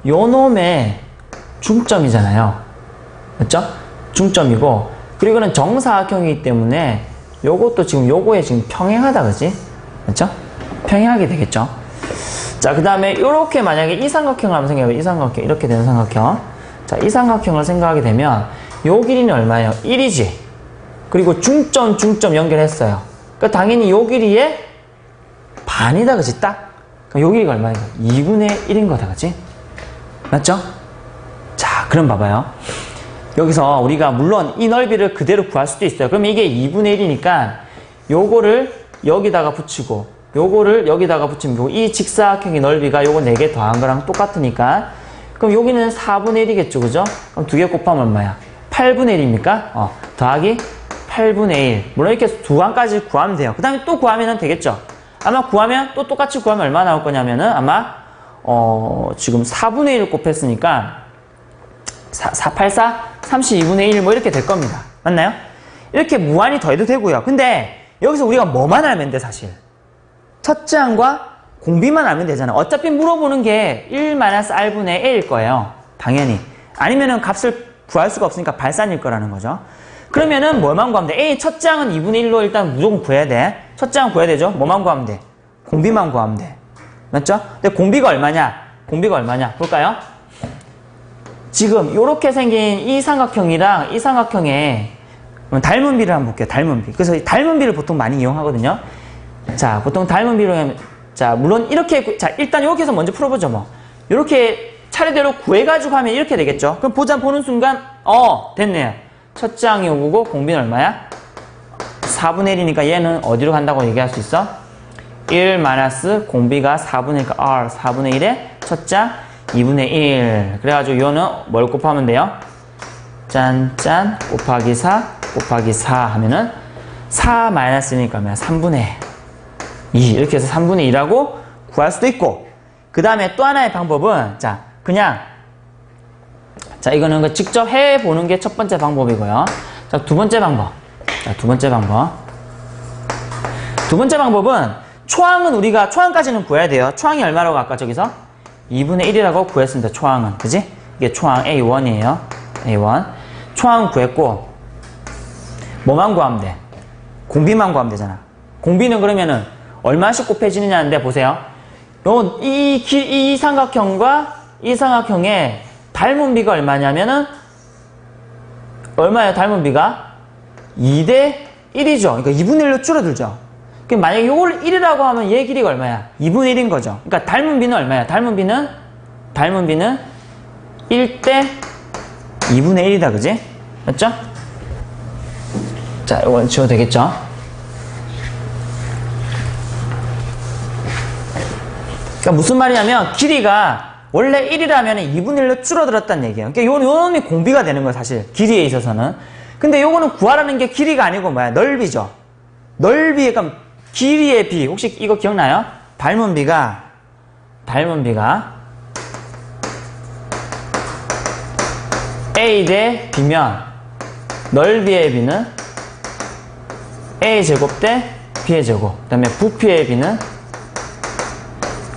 요 놈의 중점이잖아요. 맞죠? 중점이고 그리고는 정사각형이기 때문에 요것도 지금 요거에 지금 평행하다, 그지? 맞죠? 평행하게 되겠죠? 자, 그 다음에 요렇게 만약에 이 삼각형을 한번 생각해봐요. 이 삼각형, 이렇게 되는 삼각형. 자, 이 삼각형을 생각하게 되면 요 길이는 얼마예요? 1이지. 그리고 중점 연결했어요. 그러니까 당연히 요 길이의 반이다, 그지? 딱. 그러니까 요 길이가 얼마예요? 2분의 1인 거다, 그지? 맞죠? 자, 그럼 봐봐요. 여기서 우리가 물론 이 넓이를 그대로 구할 수도 있어요. 그러면 이게 2분의 1이니까 요거를 여기다가 붙이고 요거를 여기다가 붙이면 이 직사각형의 넓이가 요거 4개 더한 거랑 똑같으니까 그럼 여기는 4분의 1이겠죠. 그죠? 그럼 2개 곱하면 얼마야? 8분의 1입니까? 더하기 8분의 1. 물론 이렇게 두 항까지 구하면 돼요. 그 다음에 또 구하면 되겠죠. 아마 구하면 또 똑같이 구하면 얼마 나올 거냐면은 아마 지금 4분의 1을 곱했으니까 484, 32분의 1 뭐 이렇게 될 겁니다. 맞나요? 이렇게 무한히 더해도 되고요. 근데 여기서 우리가 뭐만 알면 돼 사실. 첫째 항과 공비만 알면 되잖아. 어차피 물어보는 게 1-r분의 a일 거예요. 당연히. 아니면은 값을 구할 수가 없으니까 발산일 거라는 거죠. 그러면은 뭐만 구하면 돼? A 첫째 항은 2분의 1로 일단 무조건 구해야 돼. 첫째 항 구해야 되죠? 뭐만 구하면 돼? 공비만 구하면 돼. 맞죠? 근데 공비가 얼마냐? 공비가 얼마냐? 볼까요? 지금 이렇게 생긴 이 삼각형이랑 이 삼각형의 닮은 비를 한번 볼게요. 닮은 비. 그래서 닮은 비를 보통 많이 이용하거든요. 자, 보통 닮은 비로 하면 자, 물론 이렇게 자, 일단 이렇게 해서 먼저 풀어보죠, 뭐. 이렇게 차례대로 구해가지고 하면 이렇게 되겠죠. 그럼 보는 순간 됐네요. 첫째 항이 5고 공비는 얼마야? 4분의 1이니까 얘는 어디로 간다고 얘기할 수 있어? 1 마이너스 공비가 4분의 1이니까 R 4분의 1에 첫째 항 2분의 1. 그래가지고 요는 뭘 곱하면 돼요? 짠짠 곱하기 4 곱하기 4 하면은 4 마이너스니까 3분의 2 이렇게 해서 3분의 2라고 구할 수도 있고 그 다음에 또 하나의 방법은 자 그냥 자 이거는 직접 해보는 게 첫 번째 방법이고요. 자 두 번째 방법 두 번째 방법은 초항은 우리가 초항까지는 구해야 돼요. 초항이 얼마라고 아까 저기서 2분의 1이라고 구했습니다. 초항은 그지? 이게 초항 A1이에요. A1 초항 구했고 뭐만 구하면 돼? 공비만 구하면 되잖아. 공비는 그러면은 얼마씩 곱해지느냐인데 보세요. 이 삼각형과 이 삼각형의 닮은 비가 얼마냐면은 얼마예요? 닮은 비가 2대 1이죠. 그러니까 2분의 1로 줄어들죠. 그럼 만약에 이걸 1이라고 하면 얘 길이가 얼마야? 2분의 1인 거죠. 그러니까 닮은 비는 얼마야? 닮은 비는 1대 2분의 1이다. 그지? 맞죠? 자, 이건 지워도 되겠죠? 그러니까 무슨 말이냐면 길이가 원래 1이라면 2분의 1로 줄어들었다는 얘기예요. 그러니까 요 놈이 공비가 되는 거예요. 사실 길이에 있어서는. 근데 요거는 구하라는 게 길이가 아니고 뭐야? 넓이죠. 넓이, 그러니까 길이의 비. 혹시 이거 기억나요? 닮은 비가 A 대 B면 넓이의 B는 A 제곱 대 B의 제곱. 그 다음에 부피의 B는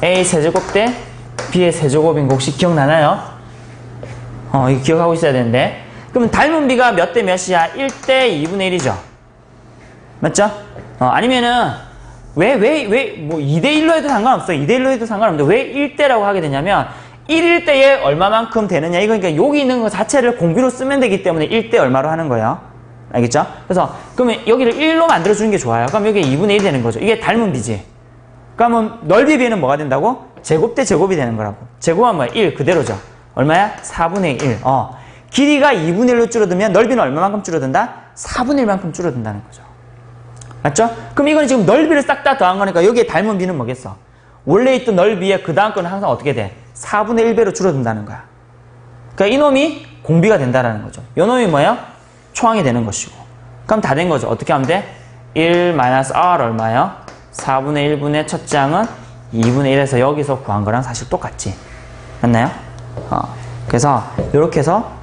A 세제곱 대 B의 세제곱인 거 혹시 기억나나요? 이거 기억하고 있어야 되는데. 그러면 닮은 비가 몇 대 몇이야? 1대 2분의 1이죠. 맞죠? 아니면은, 뭐 2대 1로 해도 상관없어. 2대 1로 해도 상관없는데, 왜 1대라고 하게 되냐면, 1일 때에 얼마만큼 되느냐. 이거 그러니까 여기 있는 거 자체를 공비로 쓰면 되기 때문에 1대 얼마로 하는 거예요. 알겠죠? 그래서, 그러면 여기를 1로 만들어주는 게 좋아요. 그럼 여기 2분의 1이 되는 거죠. 이게 닮은 비지. 그러면 넓이 비는 뭐가 된다고? 제곱 대 제곱이 되는 거라고. 제곱은 뭐야? 1 그대로죠. 얼마야? 4분의 1. 길이가 2분의 1로 줄어들면 넓이는 얼마만큼 줄어든다? 4분의 1만큼 줄어든다는 거죠. 맞죠? 그럼 이건 지금 넓이를 싹 다 더한 거니까 여기에 닮은 비는 뭐겠어? 원래 있던 넓이에 그 다음 거는 항상 어떻게 돼? 4분의 1배로 줄어든다는 거야. 그러니까 이놈이 공비가 된다라는 거죠. 이놈이 뭐예요? 초항이 되는 것이고. 그럼 다 된 거죠. 어떻게 하면 돼? 1-R 얼마예요? 4분의 1분의 첫째 항은 2분의 1에서 여기서 구한 거랑 사실 똑같지. 맞나요? 그래서 이렇게 해서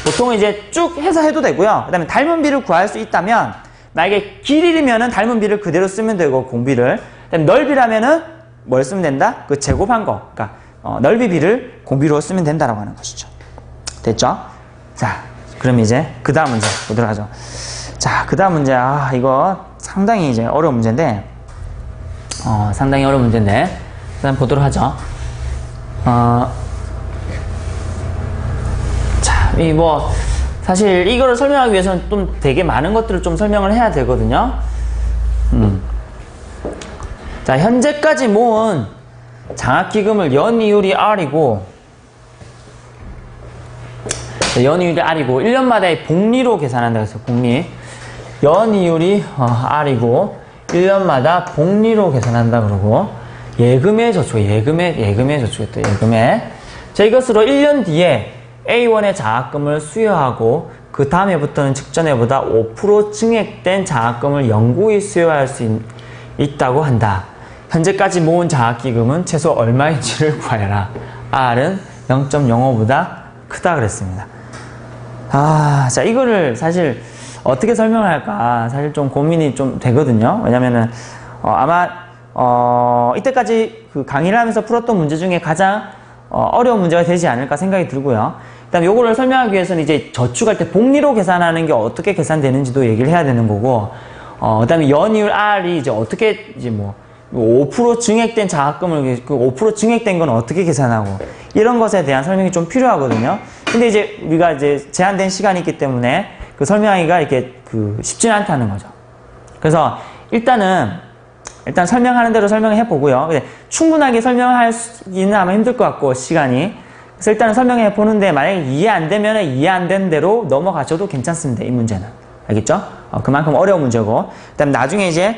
보통은 이제 쭉 해서 해도 되고요. 그 다음에 닮은 비를 구할 수 있다면 만약에 길이면은 닮은 비를 그대로 쓰면 되고 공비를. 그다음에 넓이라면은 뭘 쓰면 된다? 그 제곱한 거. 그러니까 넓이 비를 공비로 쓰면 된다라고 하는 것이죠. 됐죠? 자, 그럼 이제 그 다음 문제 보도록 하죠. 자, 그 다음 문제. 이거 상당히 이제 어려운 문제인데 상당히 어려운 문제인데 일단 보도록 하죠. 자, 사실 이거를 설명하기 위해서는 좀 되게 많은 것들을 좀 설명을 해야 되거든요. 자, 현재까지 모은 장학기금을 연이율이 R이고 연이율이 R이고 1년마다의 복리로 계산한다 그래서 복리. 연이율이 R이고 1년마다 복리로 계산한다 그러고 예금의 저축, 예금의 저축했다. 예금의. 자, 이것으로 1년 뒤에 A1의 장학금을 수여하고 그 다음 해부터는 직전 해보다 5% 증액된 장학금을 영구히 수여할 수 있다고 한다. 현재까지 모은 장학기금은 최소 얼마인지를 구하여라. R은 0.05보다 크다 그랬습니다. 자, 이거를 사실 어떻게 설명할까 사실 좀 고민이 좀 되거든요. 왜냐면은 아마 이때까지 그 강의를 하면서 풀었던 문제 중에 가장 어려운 문제가 되지 않을까 생각이 들고요. 그다음에 요거를 설명하기 위해서는 이제 저축할 때 복리로 계산하는 게 어떻게 계산되는지도 얘기를 해야 되는 거고, 그다음에 연이율 R이 이제 어떻게 이제 뭐 5% 증액된 장학금을 그 5% 증액된 건 어떻게 계산하고 이런 것에 대한 설명이 좀 필요하거든요. 근데 이제 우리가 이제 제한된 시간이 있기 때문에 그 설명하기가 이렇게 쉽지는 않다는 거죠. 그래서 일단 설명하는 대로 설명해 보고요. 근데 충분하게 설명하기는 아마 힘들 것 같고 시간이. 그래서 일단은 설명해 보는데 만약에 이해 안 되면 이해 안 된 대로 넘어가셔도 괜찮습니다. 이 문제는. 알겠죠? 그만큼 어려운 문제고. 그다음 나중에 이제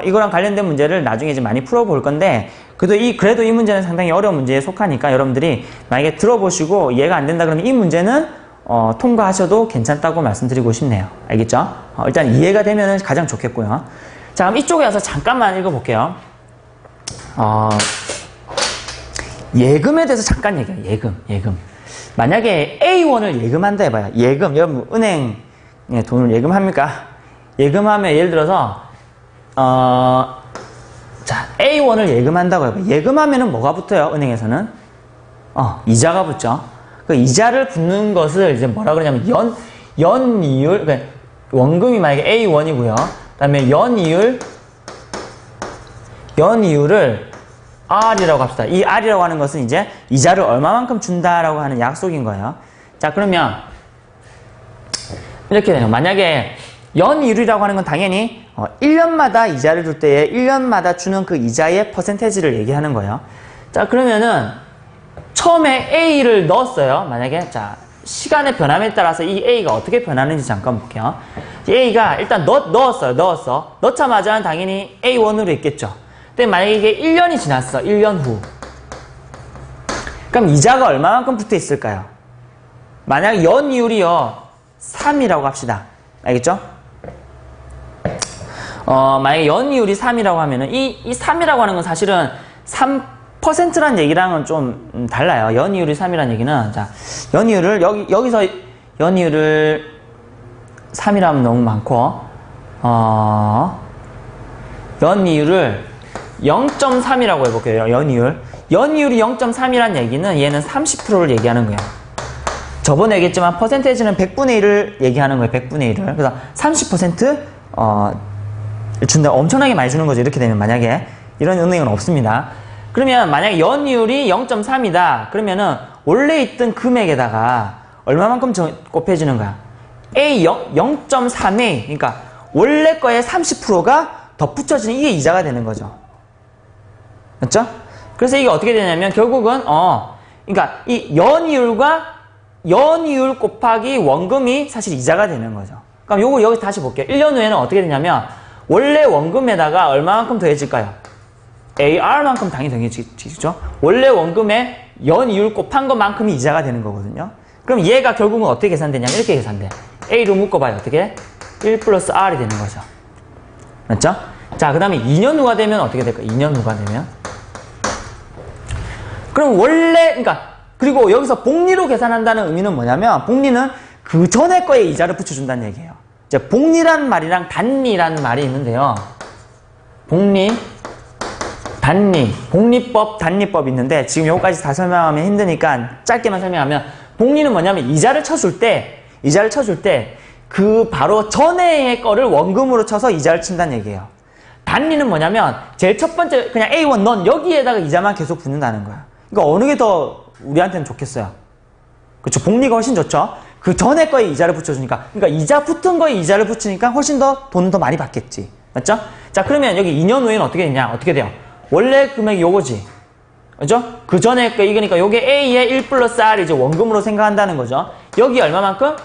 이거랑 관련된 문제를 나중에 이제 많이 풀어볼 건데 그래도 이 문제는 상당히 어려운 문제에 속하니까 여러분들이 만약에 들어보시고 이해가 안 된다 그러면 이 문제는 통과하셔도 괜찮다고 말씀드리고 싶네요. 알겠죠? 일단 이해가 되면 가장 좋겠고요. 자, 그럼 이쪽에 와서 잠깐만 읽어볼게요. 예금에 대해서 잠깐 얘기해요. 예금. 만약에 A1을 예금한다 해봐요. 예금, 여러분 은행에 돈을 예금합니까? 예금하면 예를 들어서 자, A1을 예금한다고 해봐요. 예금하면은 뭐가 붙어요? 은행에서는 이자가 붙죠. 그 이자를 붙는 것을 이제 뭐라 그러냐면 연이율, 그러니까 원금이 만약에 A1이고요. 그다음에 연이율을 R이라고 합시다. 이 R이라고 하는 것은 이제 이자를 얼마만큼 준다라고 하는 약속인 거예요. 자, 그러면 이렇게 돼요. 만약에 연이율이라고 하는 건 당연히 1년마다 이자를 줄 때에 1년마다 주는 그 이자의 퍼센테이지를 얘기하는 거예요. 자, 그러면은 처음에 A를 넣었어요. 만약에 자, 시간의 변함에 따라서 이 A가 어떻게 변하는지 잠깐 볼게요. A가 일단 넣었어요. 넣자마자 당연히 A1으로 있겠죠. 근데 만약에 이게 1년이 지났어. 1년 후. 그럼 이자가 얼마만큼 붙어 있을까요? 만약 연이율이요 3이라고 합시다. 알겠죠? 만약에 연이율이 3이라고 하면은 이 3이라고 하는 건 사실은 3%란 얘기랑은 좀 달라요. 연이율이 3이란 얘기는 자, 연이율을 여기서 연이율을 3이라면 너무 많고 연이율을 0.3이라고 해볼게요. 연이율이 0.3이란 얘기는 얘는 30%를 얘기하는 거예요. 저번에 얘기했지만 퍼센테이지는 100분의 1을 얘기하는 거예요. 100분의 1을. 그래서 30% 준다. 엄청나게 많이 주는 거죠. 이렇게 되면 만약에 이런 은행은 없습니다. 그러면 만약에 연이율이 0.3이다. 그러면은 원래 있던 금액에다가 얼마만큼 곱해지는 거야? A 0.3에 그러니까 원래 거에 30%가 덧붙여지는 이게 이자가 되는 거죠. 맞죠? 그래서 이게 어떻게 되냐면 결국은 그러니까 이 연이율 곱하기 원금이 사실 이자가 되는 거죠. 그럼 요거 여기 다시 볼게요. 1년 후에는 어떻게 되냐면 원래 원금에다가 얼마만큼 더해질까요? AR만큼 당연히 더해지죠. 원래 원금에 연이율 곱한 것만큼이 이자가 되는 거거든요. 그럼 얘가 결국은 어떻게 계산되냐면 이렇게 계산돼. A로 묶어봐요. 어떻게? 1 플러스 R이 되는 거죠. 맞죠? 자, 그 다음에 2년 후가 되면 어떻게 될까요? 2년 후가 되면 그럼 원래 그러니까 그리고 여기서 복리로 계산한다는 의미는 뭐냐면 복리는 그 전에 거에 이자를 붙여준다는 얘기예요. 이제 복리란 말이랑 단리라는 말이 있는데요. 복리, 단리, 복리법, 단리법 있는데 지금 요거까지 다 설명하면 힘드니까 짧게만 설명하면 복리는 뭐냐면 이자를 쳐줄 때 그 바로 전에의 거를 원금으로 쳐서 이자를 친다는 얘기예요. 단리는 뭐냐면 제일 첫 번째 그냥 A1 넌 여기에다가 이자만 계속 붙는다는 거야. 그러니까 어느 게 더 우리한테는 좋겠어요? 그렇죠. 복리가 훨씬 좋죠. 그 전에 거에 이자를 붙여주니까 그러니까 이자 붙은 거에 이자를 붙이니까 훨씬 더 돈을 더 많이 받겠지. 맞죠? 자, 그러면 여기 2년 후에는 어떻게 되냐? 어떻게 돼요? 원래 금액이 요거지. 그죠? 그 전에 거 이거니까 요게 A의 1 플러스 R이 이제 원금으로 생각한다는 거죠. 여기 얼마만큼?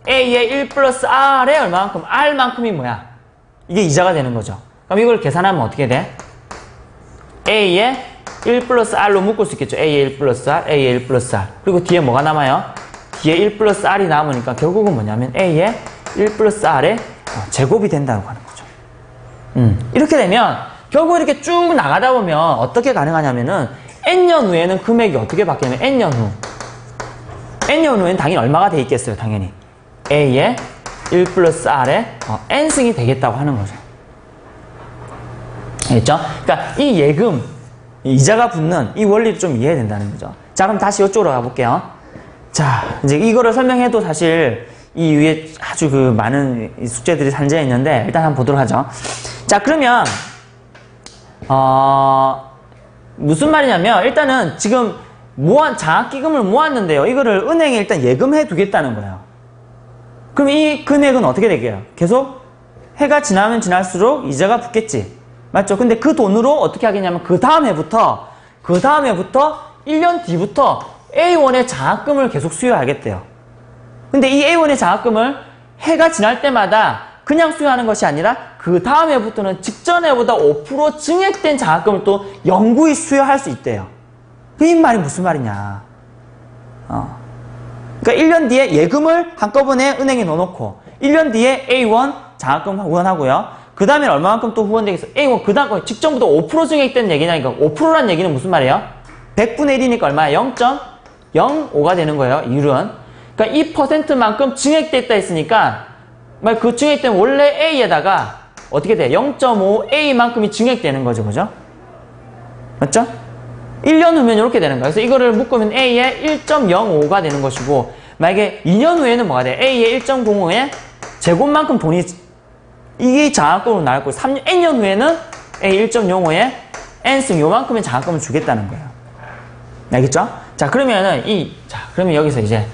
A의 1 플러스 R의 얼마만큼? R만큼이 뭐야? 이게 이자가 되는 거죠. 그럼 이걸 계산하면 어떻게 돼? A의 1 플러스 R로 묶을 수 있겠죠. A의 1 플러스 R, A의 1 플러스 R. 그리고 뒤에 뭐가 남아요? 뒤에 1 플러스 R이 남으니까 결국은 뭐냐면 A의 1 플러스 R의 제곱이 된다고 하는 거죠. 이렇게 되면 결국 이렇게 쭉 나가다 보면 어떻게 가능하냐면은 N년 후에는 금액이 어떻게 바뀌냐면 N년 후에는 당연히 얼마가 돼 있겠어요. 당연히 A의 1 플러스 R의 N승이 되겠다고 하는 거죠. 알겠죠? 그러니까 이 예금, 이자가 붙는 이 원리를 좀 이해해야 된다는 거죠. 자, 그럼 다시 이쪽으로 가볼게요. 자, 이제 이거를 설명해도 사실 이 위에 아주 그 많은 숙제들이 산재해 있는데 일단 한번 보도록 하죠. 자, 그러면 무슨 말이냐면 일단은 지금 장학기금을 모았는데요. 이거를 은행에 일단 예금해 두겠다는 거예요. 그럼 이 금액은 어떻게 되게요? 계속 해가 지나면 지날수록 이자가 붙겠지. 맞죠? 근데 그 돈으로 어떻게 하겠냐면 그 다음 해부터 1년 뒤부터 A1의 장학금을 계속 수여하겠대요. 근데 이 A1의 장학금을 해가 지날 때마다 그냥 수여하는 것이 아니라 그 다음 해부터는 직전 해보다 5% 증액된 장학금을 또 영구히 수여할 수 있대요. 이 말이 무슨 말이냐. 그러니까 1년 뒤에 예금을 한꺼번에 은행에 넣어놓고 1년 뒤에 A1 장학금 후원하고요. 그 다음에 얼마만큼 또 후원되겠어? A1 그 다음 직전부터 5% 증액된 얘기냐니까 5%란 얘기는 무슨 말이에요? 100분의 1이니까 얼마야? 0.05가 되는 거예요. 이율은. 그러니까 이 %만큼 증액됐다 했으니까 그 증액된 원래 A에다가 어떻게 돼? 0.5A만큼이 증액되는 거죠. 그죠? 맞죠? 1년 후면 이렇게 되는 거예요. 그래서 이거를 묶으면 A의 1.05가 되는 것이고 만약에 2년 후에는 뭐가 돼? A의 1.05의 제곱만큼 돈이 이게 장학금으로 나올 거고 N년 후에는 A 1.05에 N승 요만큼의 장학금을 주겠다는 거예요. 알겠죠? 자, 그러면은 그러면 여기서 이제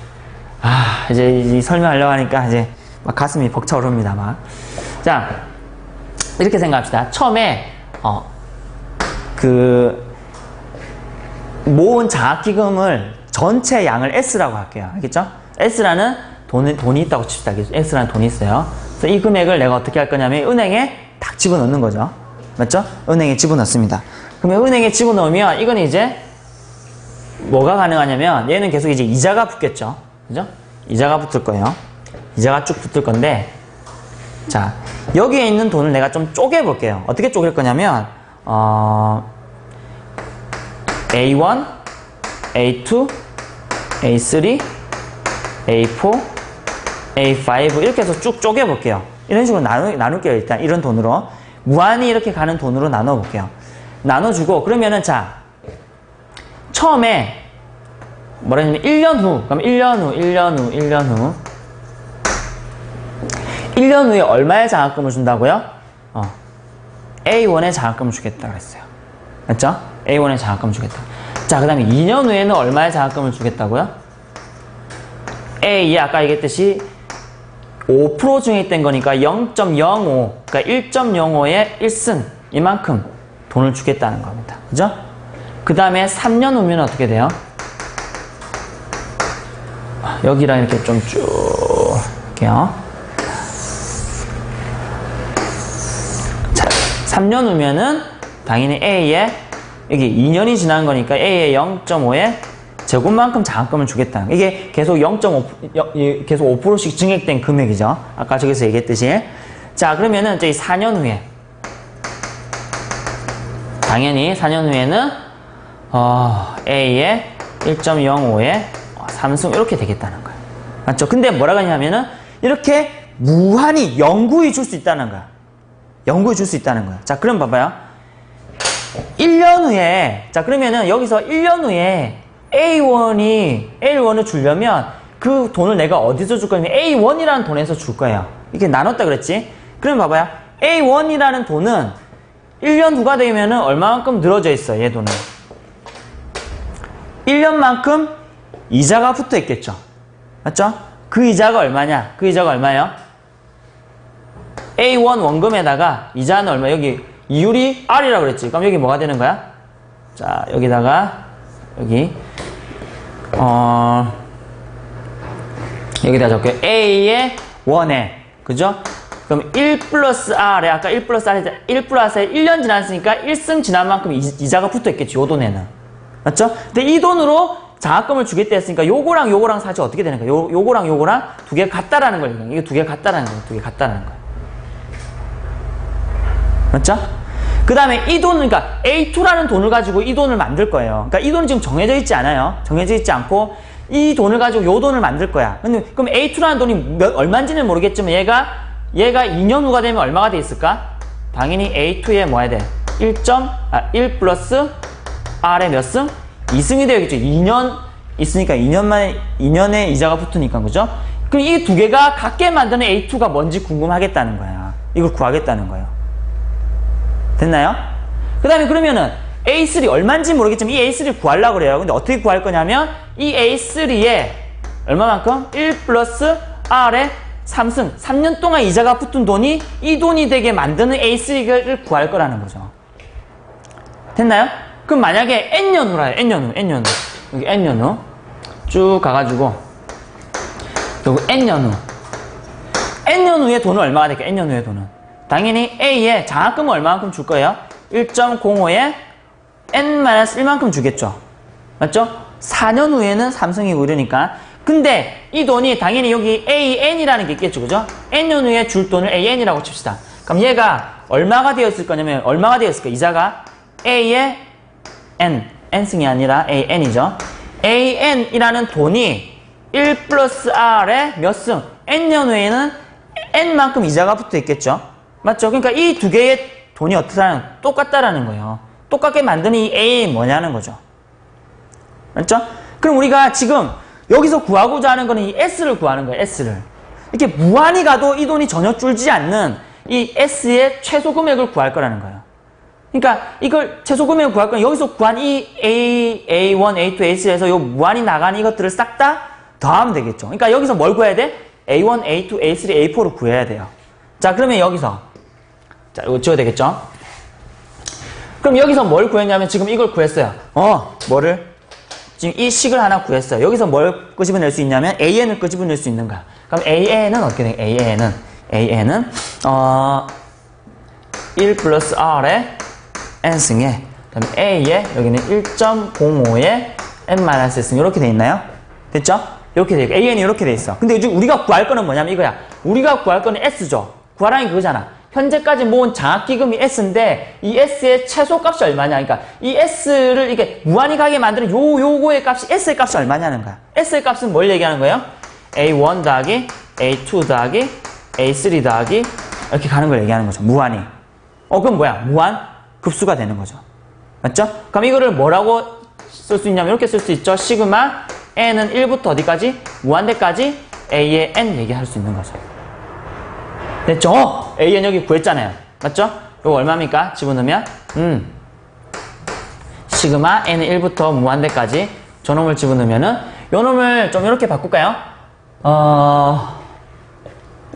이제 설명하려고 하니까 이제 막 가슴이 벅차오릅니다, 막. 자, 이렇게 생각합시다. 처음에 모은 장학기금을 전체 양을 S라고 할게요. 알겠죠? S라는 돈이 있다고 칩시다. S라는 돈이 있어요. 그래서 이 금액을 내가 어떻게 할 거냐면 은행에 딱 집어넣는 거죠. 맞죠? 은행에 집어넣습니다. 그러면 은행에 집어넣으면 이건 이제 뭐가 가능하냐면 얘는 계속 이제 이자가 붙겠죠. 그죠? 이자가 붙을 거예요. 이자가 쭉 붙을 건데 자, 여기에 있는 돈을 내가 좀 쪼개 볼게요. 어떻게 쪼갤 거냐면 A1, A2, A3, A4, A5 이렇게 해서 쭉 쪼개 볼게요. 이런 식으로 나눌게요. 일단 이런 돈으로 무한히 이렇게 가는 돈으로 나눠 볼게요. 나눠주고 그러면은 자 처음에 뭐라냐면 1년 후 그럼 1년 후에 얼마의 장학금을 준다고요? A1의 장학금을 주겠다고 했어요. 맞죠? A1의 장학금을 주겠다. 자, 그 다음에 2년 후에는 얼마의 장학금을 주겠다고요? A이 아까 얘기했듯이 5% 증액된 거니까 0.05, 그러니까 1.05의 1승 이만큼 돈을 주겠다는 겁니다. 그죠? 그 다음에 3년 후면 어떻게 돼요? 여기랑 이렇게 좀 쭉 할게요. 자, 3년 후면은 당연히 A의 여기 2년이 지난 거니까 A의 0.5의 제곱만큼 장학금을 주겠다는 이게 계속 0.5 계속 5%씩 증액된 금액이죠. 아까 저기서 얘기했듯이. 자, 그러면은 저희 4년 후에 당연히 4년 후에는 A의 1.05의 3승 이렇게 되겠다는 거예요. 맞죠? 근데 뭐라고 하냐면은 이렇게 무한히 영구히 줄 수 있다는 거야. 영구히 줄 수 있다는 거야. 자, 그럼 봐봐요. 1년 후에 자, 그러면은 여기서 1년 후에 A1을 주려면 그 돈을 내가 어디서 줄 거냐면 A1이라는 돈에서 줄 거예요. 이렇게 나눴다 그랬지? 그럼 봐봐요. A1이라는 돈은 1년 후가 되면은 얼마만큼 늘어져 있어, 얘 돈은. 1년만큼 이자가 붙어 있겠죠. 맞죠? 그 이자가 얼마냐? 그 이자가 얼마예요? A1 원금에다가 이자는 얼마? 여기 이율이 R이라고 그랬지? 그럼 여기 뭐가 되는 거야? 자, 여기다가 여기 여기다 적게요. A의 1에. 그죠? 그럼 1 플러스 R에, 아까 1 플러스 R에, 1 플러스 R에 1년 지났으니까 1승 지난 만큼 이자가 붙어 있겠지, 요 돈에는. 맞죠? 근데 이 돈으로 장학금을 주겠다 했으니까 요거랑 요거랑 사실 어떻게 되는 거야? 요거랑 요거랑 두 개가 같다라는 거예요. 이게 두 개가 같다라는 거예요. 두 개가 같다라는 거예요. 맞죠? 그 다음에 이 돈은, 그러니까 A2라는 돈을 가지고 이 돈을 만들 거예요. 그러니까 이 돈은 지금 정해져 있지 않아요. 정해져 있지 않고 이 돈을 가지고 요 돈을 만들 거야. 근데 그럼 A2라는 돈이 얼마인지는 모르겠지만 얘가 2년 후가 되면 얼마가 돼 있을까? 당연히 A2에 뭐 해야 돼? 1 플러스 R에 몇 승? 2승이 되겠죠. 2년 있으니까 2년에 이자가 붙으니까, 그죠? 그럼 이 두 개가 같게 만드는 A2가 뭔지 궁금하겠다는 거야. 이걸 구하겠다는 거예요. 됐나요? 그 다음에 그러면은 A3 얼마인지 모르겠지만 이 A3를 구하려고 그래요. 근데 어떻게 구할 거냐면 이 A3에 얼마만큼? 1 플러스 R에 3승, 3년 동안 이자가 붙은 돈이 이 돈이 되게 만드는 A3를 구할 거라는 거죠. 됐나요? 그럼 만약에 N년 후라 해요. N년 후. 여기 N년 후. 쭉 가가지고 결국 N년 후. N년 후에 돈은 얼마가 될까요? N년 후에 돈은. 당연히 A에 장학금은 얼마만큼 줄 거예요? 1.05에 N-1만큼 주겠죠. 맞죠? 4년 후에는 3승이고 이러니까. 근데 이 돈이 당연히 여기 AN이라는 게 있겠죠. 그죠? N년 후에 줄 돈을 AN이라고 칩시다. 그럼 얘가 얼마가 되었을 거냐면, 얼마가 되었을까? 이자가 A의 N승이 아니라 AN이죠. AN이라는 돈이 1 플러스 R에 몇 승? N년 후에는 N만큼 이자가 붙어 있겠죠. 맞죠? 그러니까 이 두 개의 돈이 어떻다는, 똑같다라는 거예요. 똑같게 만드는 이 A 뭐냐는 거죠. 맞죠? 그럼 우리가 지금 여기서 구하고자 하는 거는 이 S를 구하는 거예요. S를. 이렇게 무한히 가도 이 돈이 전혀 줄지 않는 이 S의 최소 금액을 구할 거라는 거예요. 그러니까 이걸 최소 금액을 구할 건 여기서 구한 이 A1, A2, A3에서 요 무한히 나가는 이것들을 싹 다 더하면 되겠죠. 그러니까 여기서 뭘 구해야 돼? A1, A2, A3, A4를 구해야 돼요. 자, 그러면 여기서 자, 이거 지워야 되겠죠? 그럼 여기서 뭘 구했냐면 지금 이걸 구했어요. 뭐를? 지금 이 식을 하나 구했어요. 여기서 뭘 끄집어낼 수 있냐면 AN을 끄집어낼 수 있는 거야. 그럼 AN은 어떻게 돼? AN은 1 플러스 R에 N승에, 그 다음에 A에 여기는 1.05에 N-S승 이렇게 돼 있나요? 됐죠? 이렇게 돼 있고 AN이 이렇게 돼 있어. 근데 요즘 우리가 구할 거는 뭐냐면 이거야. 우리가 구할 거는 S죠. 구하라는 게 그거잖아. 현재까지 모은 장학기금이 S인데 이 S의 최소값이 얼마냐. 그러니까 이 S를 이게 무한히 가게 만드는 요거의 값이 S의 값이 얼마냐는 거야. S의 값은 뭘 얘기하는 거예요? A1 더하기 A2 더하기 A3 더하기 이렇게 가는 걸 얘기하는 거죠. 무한히. 그럼 뭐야? 무한 급수가 되는 거죠. 맞죠? 그럼 이거를 뭐라고 쓸 수 있냐면 이렇게 쓸 수 있죠. 시그마 N은 1부터 어디까지? 무한대까지 A의 N 얘기할 수 있는 거죠. 됐죠? AN 여기 구했잖아요. 맞죠? 이거 얼마입니까? 집어넣으면 시그마 N은 1부터 무한대까지 저놈을 집어넣으면은 요 놈을 좀 이렇게 바꿀까요?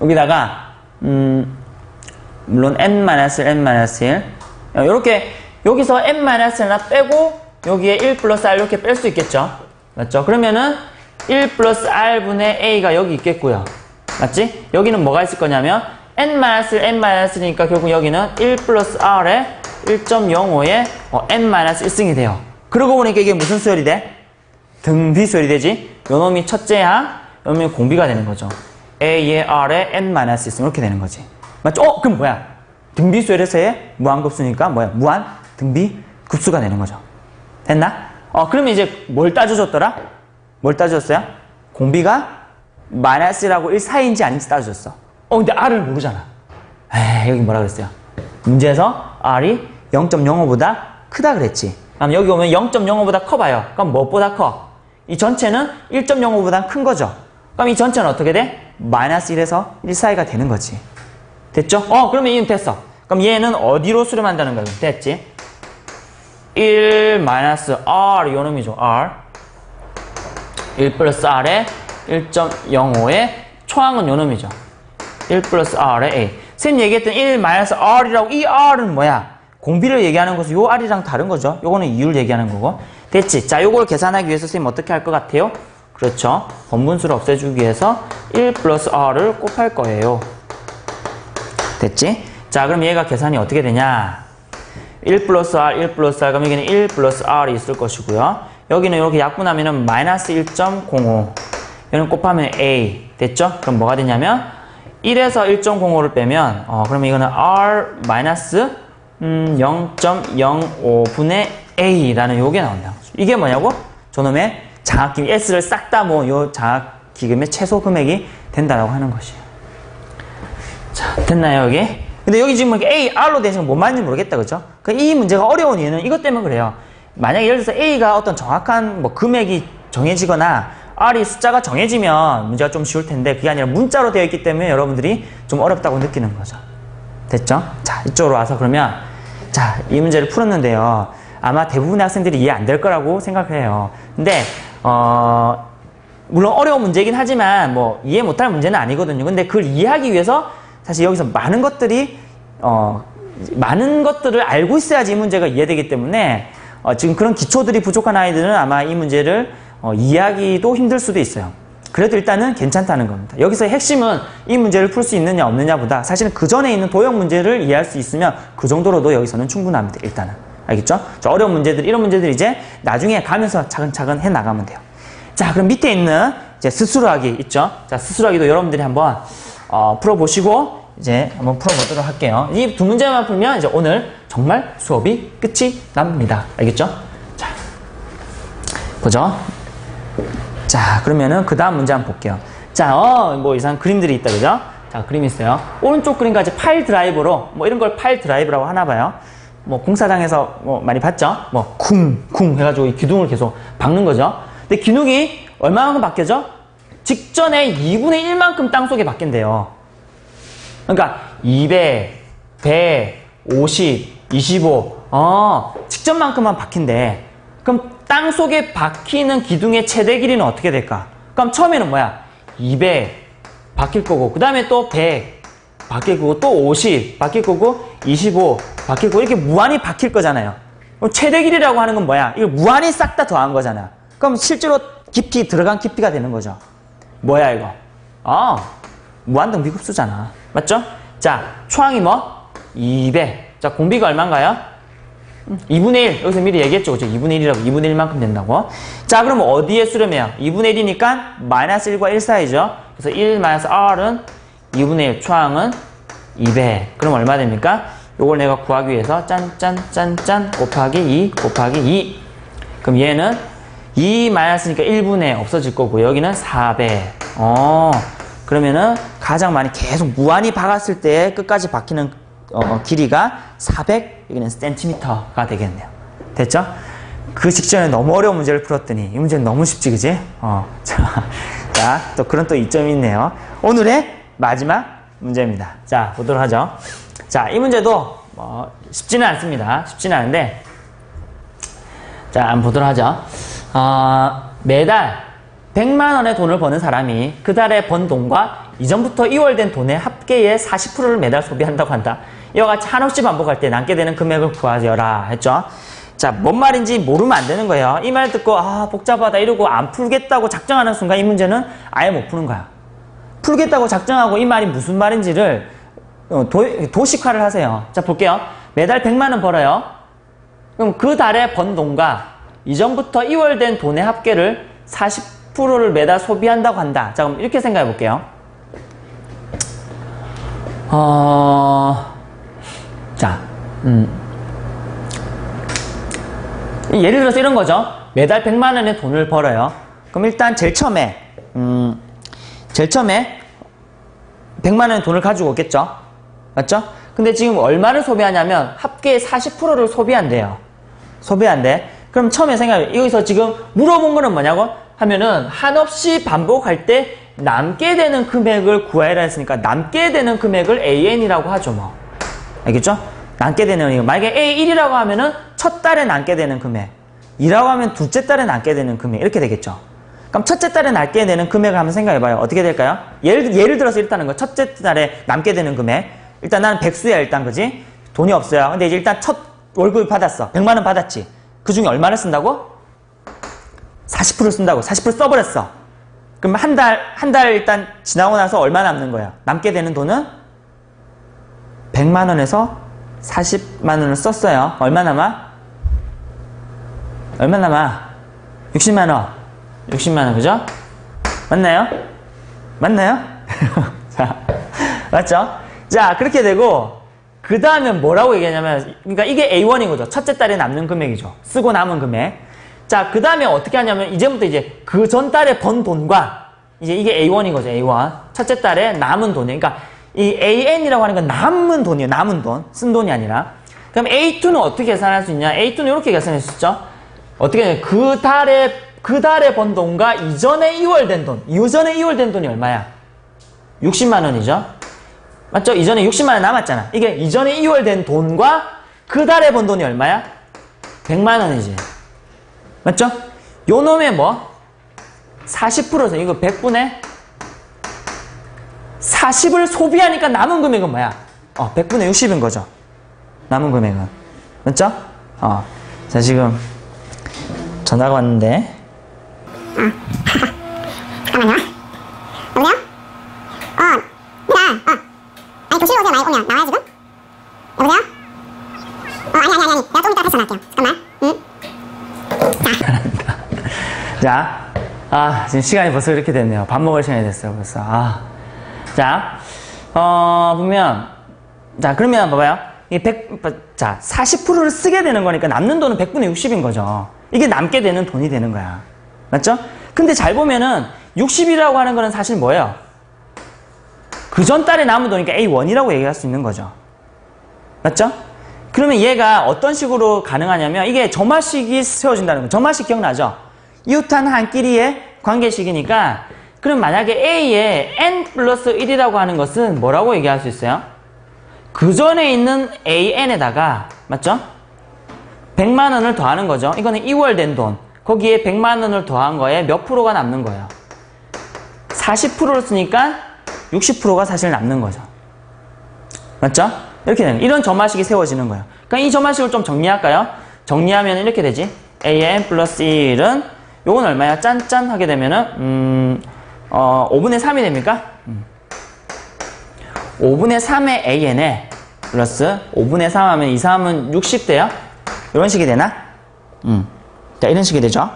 여기다가 물론 N-1 이렇게 여기서 N-1 하나 빼고 여기에 1 플러스 R 이렇게 뺄 수 있겠죠? 맞죠? 그러면은 1 플러스 R분의 A가 여기 있겠고요. 맞지? 여기는 뭐가 있을 거냐면 N-N-니까 결국 여기는 1 플러스 R에 1.05에 N-1승이 돼요. 그러고 보니까 이게 무슨 수열이 돼? 등비 수열이 되지? 요놈이 첫째야, 요놈이 공비가 되는 거죠. A의 R에 N-1승 이렇게 되는 거지. 맞죠? 그럼 뭐야? 등비 수열에서의 무한급수니까 뭐야? 무한 등비 급수가 되는 거죠. 됐나? 그러면 이제 뭘 따져줬더라? 뭘 따져줬어요? 공비가 마이너스라고 1 사이인지 아닌지 따져줬어. 근데 R을 모르잖아. 여기 뭐라 그랬어요? 문제에서 R이 0.05보다 크다 그랬지. 그럼 여기 오면 0.05보다 커봐요. 그럼 무엇보다 커? 이 전체는 1.05보다 큰 거죠. 그럼 이 전체는 어떻게 돼? 마이너스 1에서 1 사이가 되는 거지. 됐죠? 그러면 얘는 됐어. 그럼 얘는 어디로 수렴한다는 거야? 됐지? 1 마이너스 R 요놈이죠. R 1 플러스 R에 1.05의 초항은 요놈이죠. 1 플러스 R에 A. 선생님 얘기했던 1 마이너스 R이라고, 이 R은 뭐야? 공비를 얘기하는 것은 요 R이랑 다른 거죠. 요거는 이유를 얘기하는 거고. 됐지? 자, 요걸 계산하기 위해서 선생님 어떻게 할 것 같아요? 그렇죠. 번분수를 없애주기 위해서 1 플러스 r을 곱할 거예요. 됐지? 자, 그럼 얘가 계산이 어떻게 되냐? 1 플러스 r, 1 플러스 r, 그럼 여기는 1 플러스 r이 있을 것이고요. 여기는 이렇게 약분하면은 마이너스 1.05. 여기는 곱하면 a. 됐죠? 그럼 뭐가 되냐면 1에서 1.05를 빼면 그러면 이거는 r 마이너스 0.05분의 a라는 요게 나온다. 이게 뭐냐고? 저놈의 장학금 s를 싹 다 모은 요 장학기금의 최소 금액이 된다라고 하는 것이에요. 자, 됐나요, 여기? 근데 여기 지금 A, R로 되시면 뭔 말인지 모르겠다, 그죠? 이 문제가 어려운 이유는 이것 때문에 그래요. 만약에 예를 들어서 A가 어떤 정확한 금액이 정해지거나 R이 숫자가 정해지면 문제가 좀 쉬울 텐데 그게 아니라 문자로 되어 있기 때문에 여러분들이 좀 어렵다고 느끼는 거죠. 됐죠? 자, 이쪽으로 와서 그러면 자, 이 문제를 풀었는데요. 아마 대부분의 학생들이 이해 안 될 거라고 생각해요. 근데 물론 어려운 문제이긴 하지만 이해 못할 문제는 아니거든요. 근데 그걸 이해하기 위해서 사실 여기서 많은 것들을 알고 있어야지 이 문제가 이해되기 때문에 지금 그런 기초들이 부족한 아이들은 아마 이 문제를 이해하기도 힘들 수도 있어요. 그래도 일단은 괜찮다는 겁니다. 여기서 핵심은 이 문제를 풀 수 있느냐 없느냐보다 사실은 그 전에 있는 도형 문제를 이해할 수 있으면 그 정도로도 여기서는 충분합니다. 일단은. 알겠죠? 어려운 문제들, 이런 문제들 이제 나중에 가면서 차근차근 해 나가면 돼요. 자, 그럼 밑에 있는 이제 스스로하기 있죠? 자, 스스로하기도 여러분들이 한번 풀어보시고 이제 한번 풀어보도록 할게요. 이 두 문제만 풀면 이제 오늘 정말 수업이 끝이 납니다. 알겠죠? 자, 보죠. 자, 그러면은 그 다음 문제 한번 볼게요. 자, 이상한 그림들이 있다, 그죠? 자, 그림이 있어요. 오른쪽 그림까지 파일 드라이브로, 이런 걸 파일 드라이브라고 하나 봐요. 공사장에서 많이 봤죠? 쿵 해가지고 이 기둥을 계속 박는 거죠. 근데 기둥이 얼마만큼 바뀌어져? 직전에 2분의 1만큼 땅속에 바뀐대요. 그러니까 200, 100, 50, 25, 직전만큼만 바뀐대. 그럼 땅속에 박히는 기둥의 최대 길이는 어떻게 될까? 그럼 처음에는 뭐야? 200 바뀔 거고, 그 다음에 또 100 바뀔 거고, 또 50 바뀔 거고, 25 바뀔 거고, 이렇게 무한히 바뀔 거잖아요. 그럼 최대 길이라고 하는 건 뭐야? 이거 무한히 싹 다 더한 거잖아. 그럼 실제로 깊이, 들어간 깊이가 되는 거죠. 뭐야, 이거? 무한등 미급수잖아. 맞죠? 자, 초항이 200. 자, 공비가 얼마인가요? 2분의 1. 여기서 미리 얘기했죠. 그죠? 2분의 1이라고. 2분의 1만큼 된다고. 자, 그럼 어디에 수렴해요? 2분의 1이니까 마이너스 1과 1 사이죠. 그래서 1 마이너스 R은 2분의 1. 초항은 200. 그럼 얼마 됩니까? 요걸 내가 구하기 위해서 짠 곱하기 2 곱하기 2. 그럼 얘는 2 마이너스니까 1분의 없어질 거고 여기는 400. 그러면은 가장 많이 계속 무한히 박았을 때 끝까지 박히는 길이가 400, 여기는 센티미터가 되겠네요. 됐죠? 그 직전에 너무 어려운 문제를 풀었더니 이 문제는 너무 쉽지, 그지? 자, 또 그런 또 이점이 있네요. 오늘의 마지막 문제입니다. 자, 보도록 하죠. 자, 이 문제도 쉽지는 않습니다. 쉽지는 않은데 자, 한번 보도록 하죠. 매달 100만 원의 돈을 버는 사람이 그 달에 번 돈과 이전부터 이월된 돈의 합계의 40%를 매달 소비한다고 한다. 이와 같이 한없이 반복할 때 남게 되는 금액을 구하여라 했죠. 자, 뭔 말인지 모르면 안 되는 거예요. 이 말 듣고 복잡하다 이러고 안 풀겠다고 작정하는 순간 이 문제는 아예 못 푸는 거야. 풀겠다고 작정하고 이 말이 무슨 말인지를 도식화를 하세요. 자, 볼게요. 매달 100만 원 벌어요. 그럼 그 달에 번 돈과 이전부터 이월된 돈의 합계를 40%를 매달 소비한다고 한다. 자, 그럼 이렇게 생각해 볼게요. 예를 들어서 이런 거죠. 매달 100만 원의 돈을 벌어요. 그럼 일단 제일 처음에 100만 원의 돈을 가지고 오겠죠. 맞죠? 근데 지금 얼마를 소비하냐면 합계의 40%를 소비한대요. 소비한대. 그럼 처음에 생각해. 여기서 지금 물어본 거는 뭐냐고? 하면은 한없이 반복할 때 남게 되는 금액을 구하라 했으니까 남게 되는 금액을 AN이라고 하죠, 뭐. 알겠죠? 남게 되는 이거. 만약에 A1이라고 하면은 첫 달에 남게 되는 금액. 2라고 하면 둘째 달에 남게 되는 금액. 이렇게 되겠죠. 그럼 첫째 달에 남게 되는 금액을 한번 생각해봐요. 어떻게 될까요? 예를 들어서 일단은 거 첫째 달에 남게 되는 금액. 일단 나는 백수야, 일단, 그지? 돈이 없어요. 근데 이제 일단 첫 월급을 받았어. 100만 원 받았지. 그 중에 얼마를 쓴다고? 40% 쓴다고. 40% 써버렸어. 그럼 한 달 일단 지나고 나서 얼마 남는 거야? 남게 되는 돈은 100만 원에서 40만 원을 썼어요. 얼마 남아? 얼마 남아? 60만 원. 60만 원, 그죠? 맞나요? 맞나요? 자, 맞죠? 자, 그렇게 되고, 그 다음에 뭐라고 얘기하냐면, 그러니까 이게 A1인 거죠. 첫째 달에 남는 금액이죠. 쓰고 남은 금액. 자, 그 다음에 어떻게 하냐면, 이제부터 이제 그 전 달에 번 돈과, 이제 이게 A1인 거죠. A1. 첫째 달에 남은 돈이에요. 그러니까 이 AN이라고 하는 건 남은 돈이에요. 남은 돈. 쓴 돈이 아니라. 그럼 A2는 어떻게 계산할 수 있냐? A2는 이렇게 계산할 수 있죠. 어떻게 하냐면, 그 달에 번 돈과 이전에 이월된 돈. 이전에 이월된 돈이 얼마야? 60만 원이죠. 맞죠? 이전에 60만 원 남았잖아. 이게 이전에 이월된 돈과 그 달에 번 돈이 얼마야? 100만 원이지. 맞죠? 요 놈의 뭐? 40%죠. 이거 100분의 40을 소비하니까 남은 금액은 뭐야? 100분의 60인 거죠. 남은 금액은. 맞죠? 자, 지금 전화가 왔는데. 잠깐만요. 여보세요? 아니, 교실 오세요. 많이 오면 나와요, 지금? 여보세요? 아니. 내가 좀 이따 다시 전화할게요. 잠깐만. 응? 자, 지금 시간이 벌써 이렇게 됐네요. 밥 먹을 시간이 됐어요, 벌써. 자, 보면, 자, 그러면 봐봐요. 이 40%를 쓰게 되는 거니까 남는 돈은 100분의 60인 거죠. 이게 남게 되는 돈이 되는 거야. 맞죠? 근데 잘 보면은 60이라고 하는 거는 사실 뭐예요? 그 전 달에 남은 돈이니까 A1이라고 얘기할 수 있는 거죠. 맞죠? 그러면 얘가 어떤 식으로 가능하냐면 이게 점화식이 세워진다는 거. 점화식 기억나죠? 이웃한 한 끼리의 관계식이니까 그럼 만약에 A에 N 플러스 1이라고 하는 것은 뭐라고 얘기할 수 있어요? 그 전에 있는 AN에다가 맞죠? 100만 원을 더하는 거죠. 이거는 이월된 돈. 거기에 100만 원을 더한 거에 몇 프로가 남는 거예요? 40%를 쓰니까 60%가 사실 남는 거죠. 맞죠? 이렇게 되는 이런 점화식이 세워지는 거예요. 그러니까 이 점화식을 좀 정리할까요? 정리하면 이렇게 되지. AN 플러스 1은 요건 얼마야? 짠짠 하게 되면은 5분의 3이 됩니까? 5분의 3의 AN에 플러스 5분의 3 하면 2, 3은 60 돼요? 이런 식이 되나? 자, 이런 식이 되죠?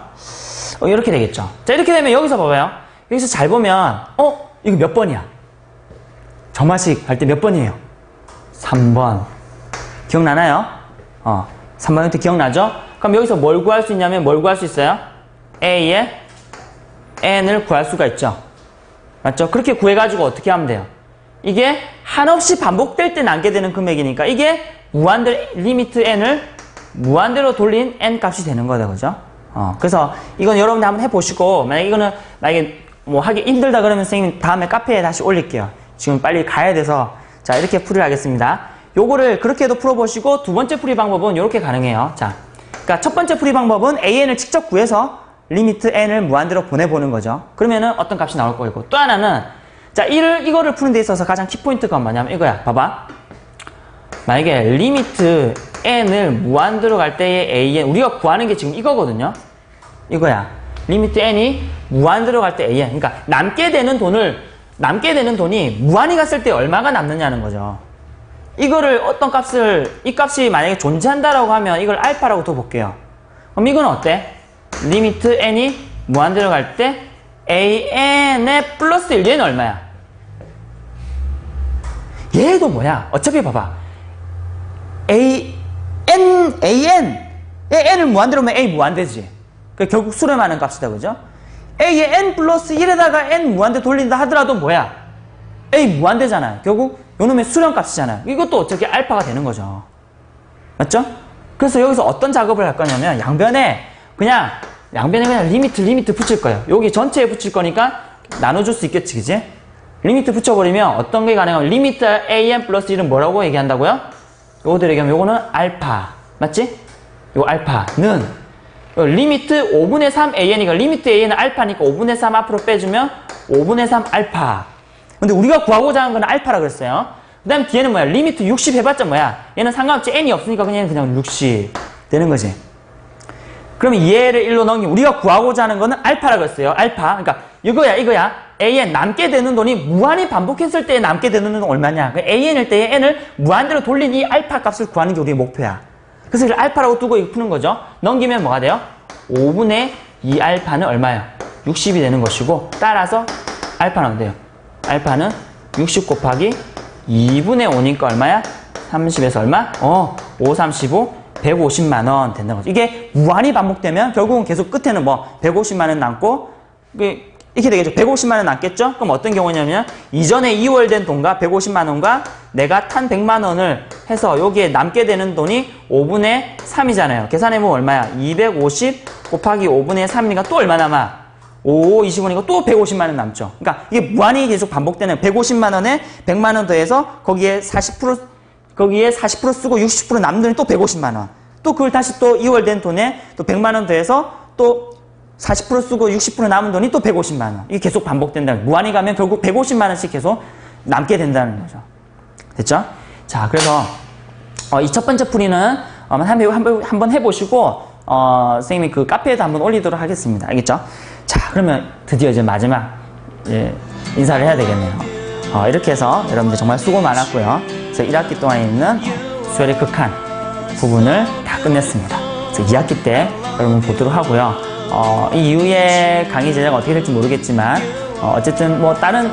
이렇게 되겠죠. 자, 이렇게 되면 여기서 봐봐요. 여기서 잘 보면, 이거 몇 번이야? 점화식 할 때 몇 번이에요? 3번. 기억나나요? 3번부터 기억나죠? 그럼 여기서 뭘 구할 수 있냐면 뭘 구할 수 있어요? A의 N을 구할 수가 있죠. 맞죠? 그렇게 구해가지고 어떻게 하면 돼요? 이게 한없이 반복될 때 남게 되는 금액이니까 이게 무한대로 리미트 N을 무한대로 돌린 N 값이 되는 거다. 그죠? 그래서 이건 여러분들 한번 해보시고 만약에 뭐 하기 힘들다 그러면 선생님 다음에 카페에 다시 올릴게요. 지금 빨리 가야 돼서 자, 이렇게 풀이를 하겠습니다. 요거를 그렇게도 풀어보시고 두 번째 풀이 방법은 이렇게 가능해요. 자, 그러니까 첫 번째 풀이 방법은 AN을 직접 구해서 리미트 N을 무한대로 보내보는 거죠. 그러면은 어떤 값이 나올 거고 또 하나는 자, 이거를 푸는 데 있어서 가장 키포인트가 뭐냐면 이거야. 봐봐. 만약에 리미트 N을 무한대로 갈 때의 AN 우리가 구하는 게 지금 이거거든요. 이거야. 리미트 N이 무한대로 갈 때 AN 그러니까 남게 되는 돈이 무한히 갔을 때 얼마가 남느냐는 거죠. 이거를 이 값이 만약에 존재한다라고 하면 이걸 알파라고 둬볼게요. 그럼 이건 어때? 리미트 N이 무한대로 갈 때 AN의 플러스 1, 얘는 얼마야? 얘도 뭐야? 어차피 봐봐. N을 무한대로 하면 A 무한대지. 결국 수렴하는 값이다. 그죠? A에 N 플러스 1에다가 N 무한대 돌린다 하더라도 뭐야? A 무한대잖아요. 결국 요놈의 수렴값이잖아요. 이것도 어차피 알파가 되는 거죠. 맞죠? 그래서 여기서 어떤 작업을 할 거냐면 양변에 그냥 리미트 붙일 거예요. 여기 전체에 붙일 거니까 나눠줄 수 있겠지, 그지? 리미트 붙여버리면 어떤 게 가능하면 리미트 AN 플러스 1은 뭐라고 얘기한다고요? 요거들 얘기하면 요거는 알파. 맞지? 요 알파는 리미트 5분의 3 AN이니까 리미트 AN은 알파니까 5분의 3 앞으로 빼주면 5분의 3 알파. 근데 우리가 구하고자 하는 건 알파라 그랬어요. 그 다음 뒤에는 뭐야? 리미트 60 해봤자 뭐야? 얘는 상관없이 N이 없으니까 그냥 60 되는 거지. 그러면 얘를 1로 넘기면 우리가 구하고자 하는 거는 알파라고 했어요. 알파. 그러니까 이거야. AN 남게 되는 돈이 무한히 반복했을 때 남게 되는 돈은 얼마냐. AN일 때에 N을 무한대로 돌린 이 알파 값을 구하는 게 우리의 목표야. 그래서 이걸 알파라고 두고 이거 푸는 거죠. 넘기면 뭐가 돼요? 5분의 2 알파는 얼마예요? 60이 되는 것이고, 따라서 알파는 돼요. 알파는 60 곱하기 2분의 5니까 얼마야? 30에서 얼마? 5, 35, 150만 원 된다는 거죠. 이게 무한히 반복되면 결국은 계속 끝에는 뭐 150만 원 남고, 이렇게 되겠죠. 150만 원 남겠죠? 그럼 어떤 경우냐면 이전에 2월 된 돈과 150만 원과 내가 탄 100만 원을 해서 여기에 남게 되는 돈이 5분의 3이잖아요. 계산해보면 얼마야? 250 곱하기 5분의 3이니까 또 얼마 남아? 5, 25니까 또 150만 원 남죠. 그러니까 이게 무한히 계속 반복되는 150만 원에 100만 원 더해서 거기에 40% 쓰고 60% 남는 돈이 또 150만 원. 또 그걸 다시 또 2월 된 돈에 또 100만 원 더해서 또 40% 쓰고 60% 남은 돈이 또 150만 원. 이게 계속 반복된다는 거예요. 무한히 가면 결국 150만 원씩 계속 남게 된다는 거죠. 됐죠? 자, 그래서 이 첫 번째 풀이는 한번 해보시고 선생님이 그 카페에도 한번 올리도록 하겠습니다. 알겠죠? 자, 그러면 드디어 이제 마지막 인사를 해야 되겠네요. 이렇게 해서 여러분들 정말 수고 많았고요. 그래서 1학기 동안에 있는 수열의 극한 부분을 다 끝냈습니다. 그래서 2학기 때 여러분 보도록 하고요. 이 이후에 강의 제작가 어떻게 될지 모르겠지만 어쨌든 뭐 다른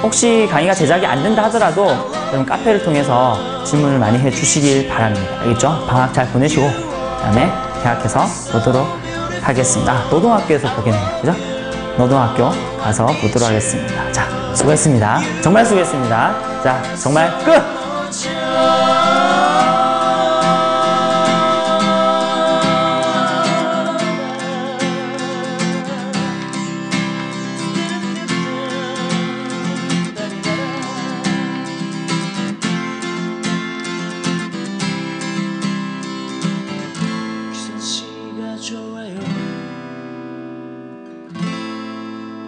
혹시 강의가 제작이 안 된다 하더라도 여러분 카페를 통해서 질문을 많이 해주시길 바랍니다. 알겠죠? 방학 잘 보내시고 그다음에 개학해서 보도록 하겠습니다. 노동학교에서 보겠네요. 그죠? 노동학교 가서 보도록 하겠습니다. 자, 수고했습니다. 정말 수고했습니다. 자, 정말 끝!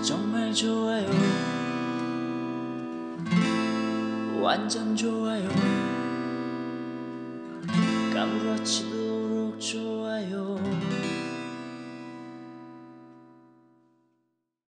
정말 좋아요. 완전 좋아요. 까무러치도록 좋아요.